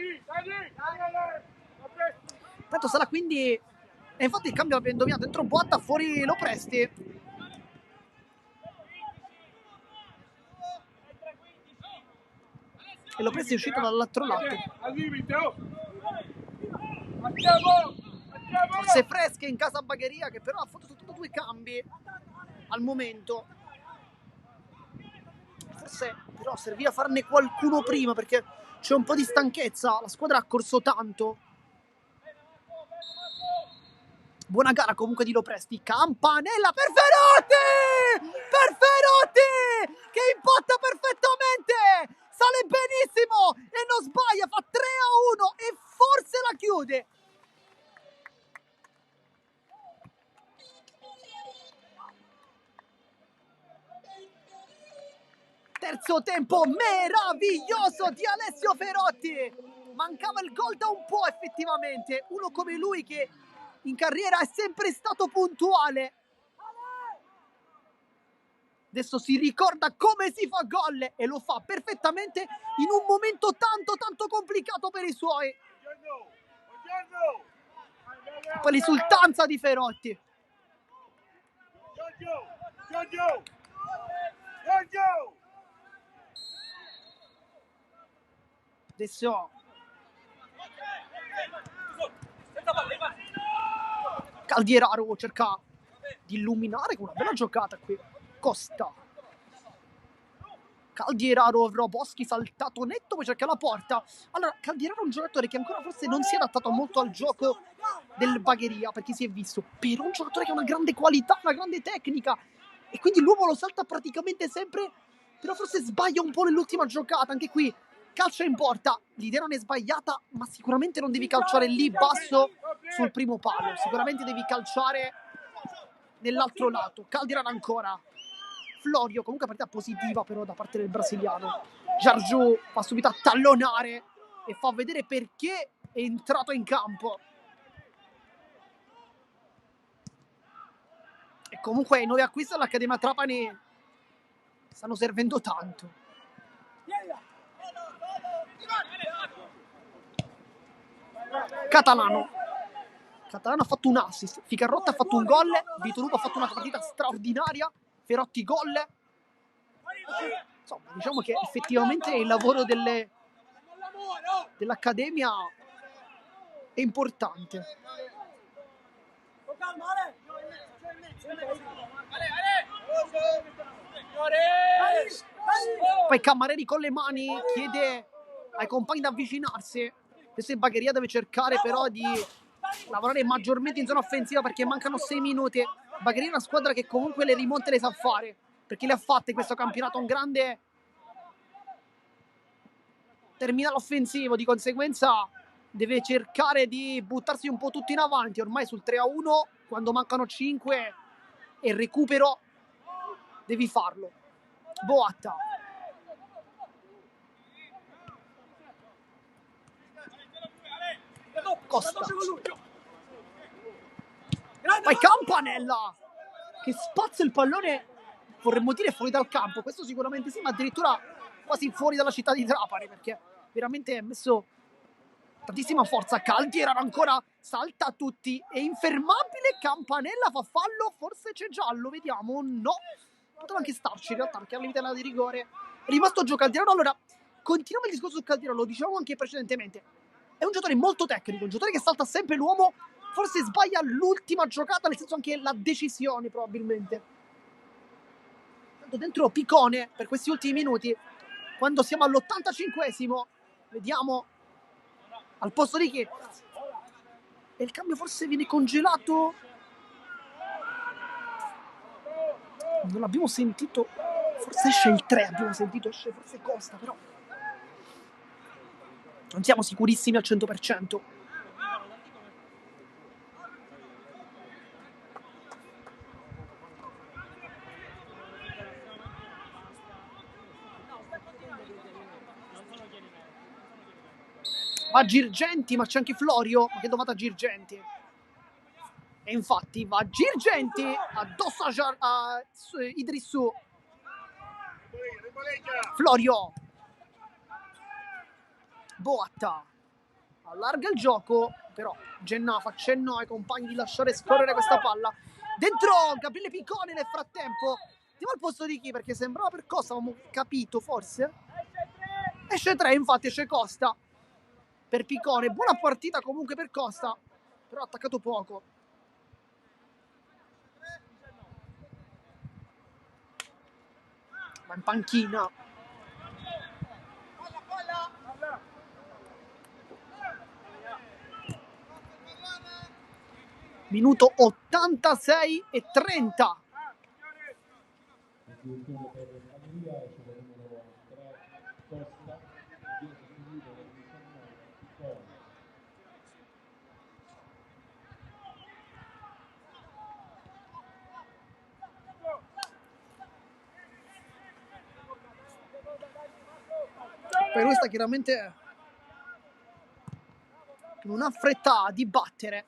Tanto sarà quindi... E infatti il cambio l'abbiamo indovinato, dentro Boatta, fuori Lopresti. E Lopresti è uscito dall'altro lato. Forse Fresche in casa Bagheria, che però ha fatto soltanto 2 cambi al momento. Forse però serviva farne qualcuno prima, perché c'è un po' di stanchezza. La squadra ha corso tanto. Buona gara comunque di Lopresti. Campanella per Ferotti! Per Ferotti! Che impatta perfettamente! Sale benissimo e non sbaglia, fa 3-1 e forse la chiude. Terzo tempo meraviglioso di Alessio Ferotti. Mancava il gol da un po' effettivamente. Uno come lui che in carriera è sempre stato puntuale. Adesso si ricorda come si fa gol e lo fa perfettamente in un momento tanto complicato per i suoi. Poi l'esultanza di Ferotti. Adesso Caldieraro cerca di illuminare con una bella giocata qui. Costa. Caldieraro, Boschi saltato netto, poi cerca la porta. Allora, Caldieraro è un giocatore che ancora forse non si è adattato molto al gioco del Bagheria, perché si è visto, però un giocatore che ha una grande qualità, una grande tecnica, e quindi l'uomo lo salta praticamente sempre, però forse sbaglia un po' nell'ultima giocata. Anche qui calcio in porta, l'idea non è sbagliata, ma sicuramente non devi calciare lì basso sul primo palo, sicuramente devi calciare nell'altro lato. Caldieraro ancora. Florio, comunque partita positiva però da parte del brasiliano. Giargiù va subito a tallonare e fa vedere perché è entrato in campo. E comunque i nuovi acquisti all'Accademia Trapani stanno servendo tanto. Catalano ha fatto un assist, Ficarrotta ha fatto un gol, Vito Lupo ha fatto una partita straordinaria, Ferotti gol. Insomma, diciamo che effettivamente il lavoro dell'Accademia è importante. Poi Cammareri con le mani chiede ai compagni di avvicinarsi. Adesso Bagheria deve cercare però di lavorare maggiormente in zona offensiva, perché mancano 6 minuti. Bagheria è una squadra che comunque le rimonte le sa fare, perché le ha fatte in questo campionato, un grande terminale offensivo, di conseguenza deve cercare di buttarsi un po' tutto in avanti. Ormai sul 3-1, quando mancano 5 e il recupero, devi farlo. Boatta. Costa. Poi Campanella che spazza il pallone, vorremmo dire fuori dal campo, questo sicuramente sì, ma addirittura quasi fuori dalla città di Trapani, perché veramente ha messo tantissima forza. Caldiera ancora salta a tutti, è infermabile. Campanella fa fallo, forse c'è giallo, vediamo. No, poteva anche starci in realtà, perché all'interno di rigore è rimasto giù Caldiera. Allora, continuiamo il discorso su Caldiera, lo dicevamo anche precedentemente, è un giocatore molto tecnico, un giocatore che salta sempre l'uomo, forse sbaglia l'ultima giocata, nel senso anche la decisione probabilmente. Tanto dentro Picone per questi ultimi minuti, quando siamo all'85esimo, vediamo al posto di chi? E il cambio forse viene congelato? Non l'abbiamo sentito, forse esce il 3, abbiamo sentito, esce forse Costa, però non siamo sicurissimi al 100%. Va Girgenti, ma c'è anche Florio, ma che dovata Girgenti. E infatti va Girgenti addosso a Idrissou. Florio. Boatta. Allarga il gioco, però Gennà fa cenno ai compagni di lasciare scorrere questa palla. Dentro Gabriele Picone nel frattempo. Andiamo al posto di chi? Perché sembrava per Costa, avevamo capito forse. Esce 3, infatti esce Costa per Picone. Buona partita comunque per Costa, però ha attaccato poco. Va in panchina. Minuto 86 e 30. Poi lui sta chiaramente non ha fretta di battere.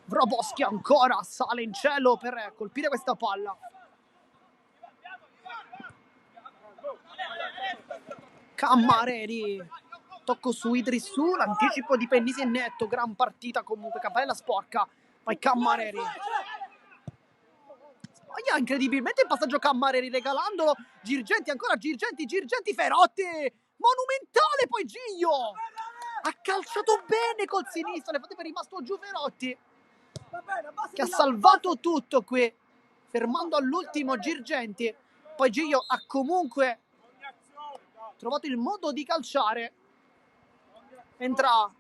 Wroblewski ancora sale in cielo per colpire questa palla. Cammareri, tocco su Idrissou, l'anticipo di Pennisi è netto, gran partita comunque, Campanella sporca, poi Cammareri. Sbaglia incredibilmente il passaggio Cammareri regalandolo, Girgenti ancora, Girgenti, Ferotti, monumentale poi Giglio, ha calciato bene col sinistro, nel frattempo è rimasto giù Ferotti, che ha salvato tutto qui, fermando all'ultimo Girgenti. Poi Giglio ha comunque trovato il modo di calciare. Entra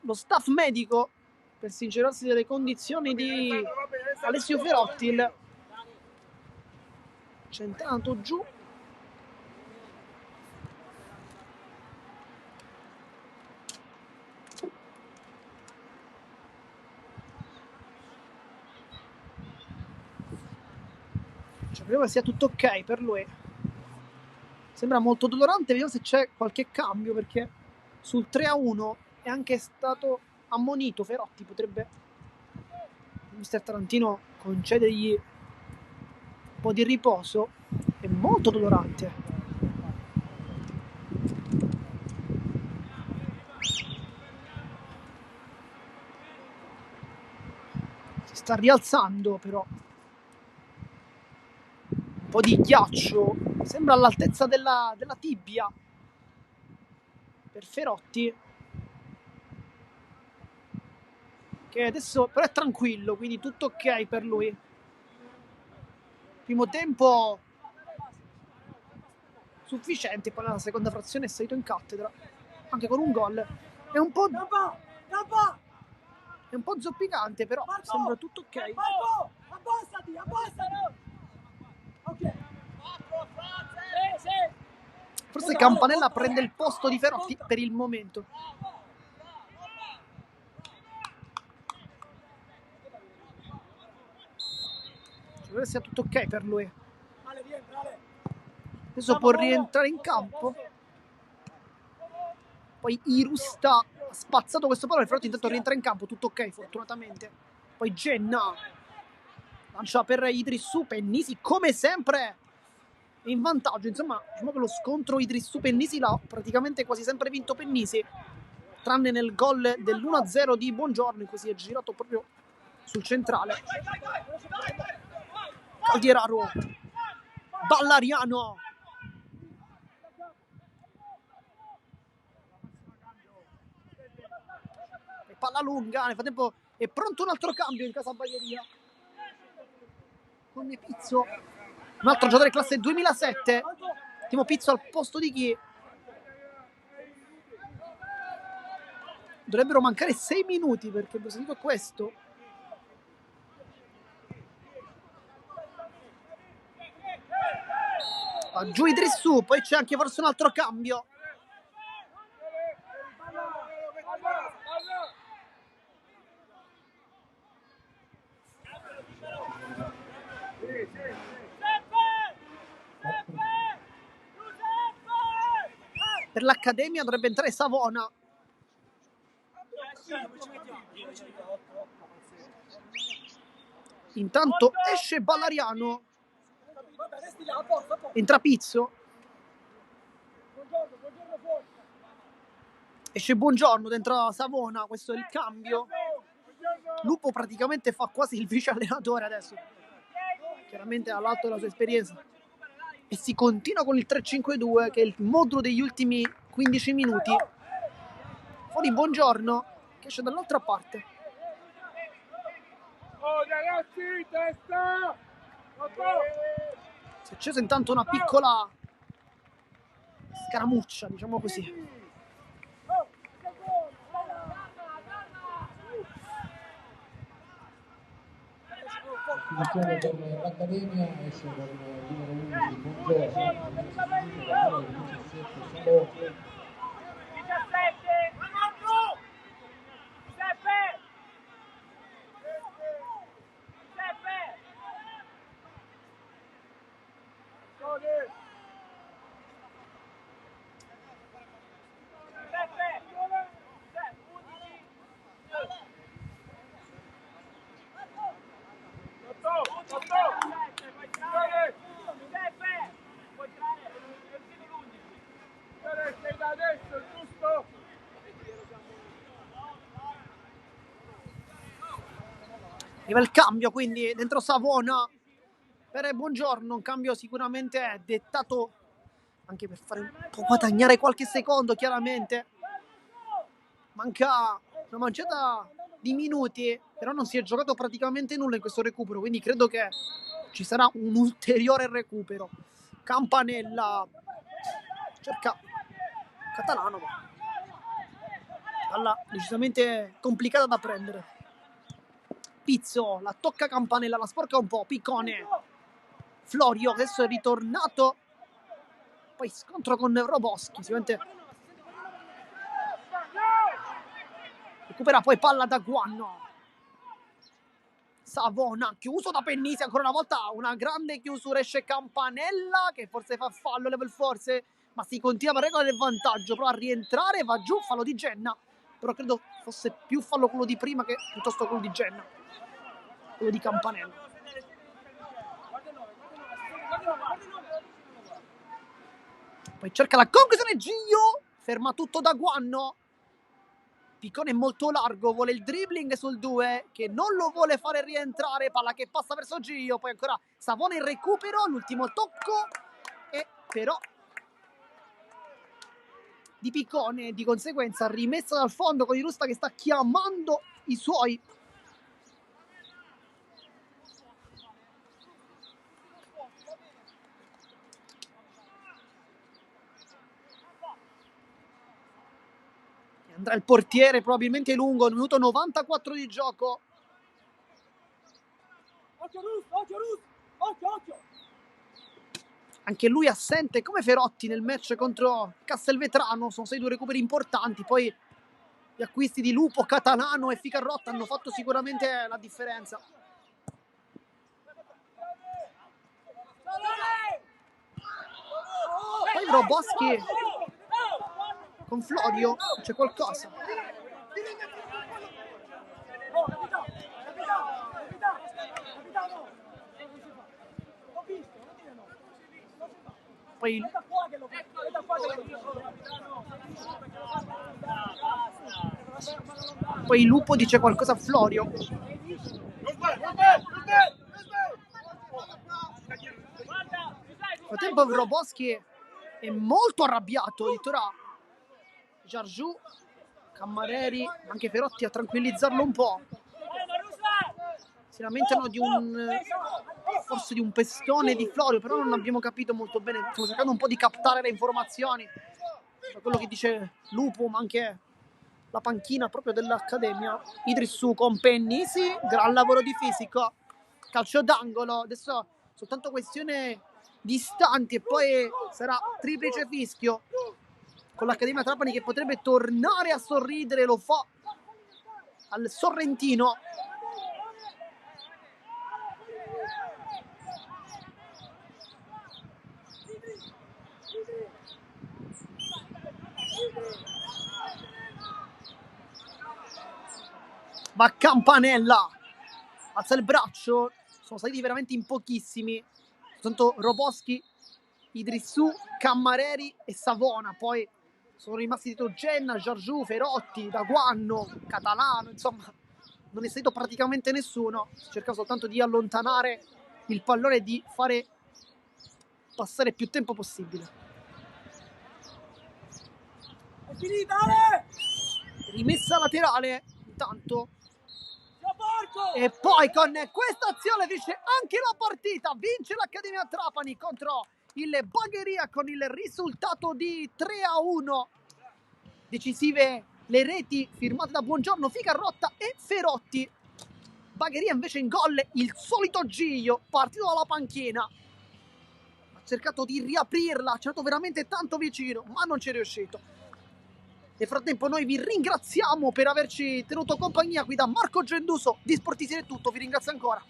lo staff medico per sincerarsi delle condizioni di Alessio Ferotti, il centrato giù. Speriamo che sia tutto ok per lui. Sembra molto dolorante, vediamo se c'è qualche cambio, perché sul 3-1 è anche stato ammonito Ferotti, potrebbe mister Tarantino concedergli un po' di riposo. È molto dolorante. Si sta rialzando però. Un po' di ghiaccio, sembra all'altezza della tibia per Ferotti, che adesso però è tranquillo, quindi tutto ok per lui. Primo tempo sufficiente, poi nella seconda frazione è salito in cattedra anche con un gol. È un po' zoppicante, però sembra tutto ok. Abbassati. Forse Campanella prende il posto di Ferotti per il momento. Deve sia tutto ok per lui. Adesso può rientrare in campo. Poi Irusta ha spazzato questo pallone, Ferrotti intanto rientra in campo, tutto ok fortunatamente. Poi Genna lancia per Idrissou, Pennisi come sempre in vantaggio. Insomma, diciamo che lo scontro Idrissou-Pennisi l'ha praticamente quasi sempre vinto Pennisi, tranne nel gol dell'1-0 di Buongiorno, in cui si è girato proprio sul centrale. Caldieraro, Ballariano, e palla lunga. Nel frattempo è pronto un altro cambio in casa Bagheria con Pizzo, un altro giocatore classe 2007. Timo Pizzo al posto di chi? Dovrebbero mancare 6 minuti perché abbiamo sentito questo. Va giù Idrissou, poi c'è anche forse un altro cambio. Per l'Accademia dovrebbe entrare Savona. Intanto esce Ballariano, entra Pizzo, esce Buongiorno dentro Savona. Questo è il cambio. Lupo praticamente fa quasi il vice allenatore adesso, chiaramente all'alto della sua esperienza, e si continua con il 3-5-2 che è il modulo degli ultimi 15 minuti. Fuori Buongiorno che esce dall'altra parte. Oh ragazzi, testa! Si è accesa intanto una piccola scaramuccia, diciamo così. Per l'Accademia esce con il numero 11 Buongiorno, numero 17 Salone. Arriva il cambio quindi dentro Savona per Buongiorno, un cambio sicuramente dettato anche per fare un po' guadagnare qualche secondo. Chiaramente manca una manciata di minuti, però non si è giocato praticamente nulla in questo recupero, quindi credo che ci sarà un ulteriore recupero. Campanella cerca Catalano, palla decisamente complicata da prendere. Pizzo la tocca Campanella, la sporca un po'. Piccone, Florio adesso è ritornato, poi scontro con Roboschi, sicuramente recupera poi palla da Guanno. Savona chiuso da Pennisi, ancora una volta una grande chiusura, esce Campanella che forse fa fallo level force, ma si continua a regolare il vantaggio, prova a rientrare, va giù, fallo di Genna, però credo fosse più fallo quello di prima che piuttosto quello di Genna, quello di Campanella. Poi cerca la conclusione Gio, ferma tutto da Guanno. Piccone è molto largo, vuole il dribbling sul 2 che non lo vuole fare rientrare, palla che passa verso Gio, poi ancora Savona in recupero, l'ultimo tocco e però di Piccone, di conseguenza rimessa dal fondo con Irusta che sta chiamando i suoi. Andrà il portiere probabilmente lungo, minuto 94 di gioco. Occhio! Anche lui assente come Ferotti nel match contro Castelvetrano. Sono 6 due recuperi importanti. Poi gli acquisti di Lupo, Catalano e Ficarrotta hanno fatto sicuramente la differenza. Poi Roboschi con Florio c'è qualcosa. Oh, capitano! Capitano! L'ho visto, non dire no. Non si fa. Poi, È da qua che lo fa. È da qua che lo fa. poi Lupo dice qualcosa a Florio. Nel frattempo Wroblewski è molto arrabbiato, addirittura Jargiu, Cammareri, anche Ferotti a tranquillizzarlo un po'. Si lamentano di forse di un pestone di Florio, però non abbiamo capito molto bene. Stiamo cercando un po' di captare le informazioni da quello che dice Lupo, ma anche la panchina proprio dell'Accademia. Idrissou con Penny, sì, gran lavoro di fisico, calcio d'angolo, adesso soltanto questione di istanti e poi sarà triplice fischio con l'Accademia Trapani che potrebbe tornare a sorridere, lo fa al Sorrentino. Va Campanella, alza il braccio, sono saliti veramente in pochissimi, soltanto Wroblewski, Idrissou, Cammareri e Savona, poi sono rimasti dietro Genna, Jargiu, Ferotti, Daguanno, Catalano, insomma non è salito praticamente nessuno, si cerca soltanto di allontanare il pallone e di fare passare più tempo possibile. È finita, Ale! Rimessa laterale, intanto. Porco! E poi con questa azione vince anche la partita, vince l'Accademia Trapani contro il Bagheria con il risultato di 3-1. Decisive le reti firmate da Buongiorno, Ficarrotta e Ferotti. Bagheria invece in gol il solito Giglio, partito dalla panchina. Ha cercato di riaprirla, ha cercato veramente tanto vicino, ma non ci è riuscito. Nel frattempo noi vi ringraziamo per averci tenuto compagnia qui da Marco Genduso di Sportissimo è tutto, vi ringrazio ancora.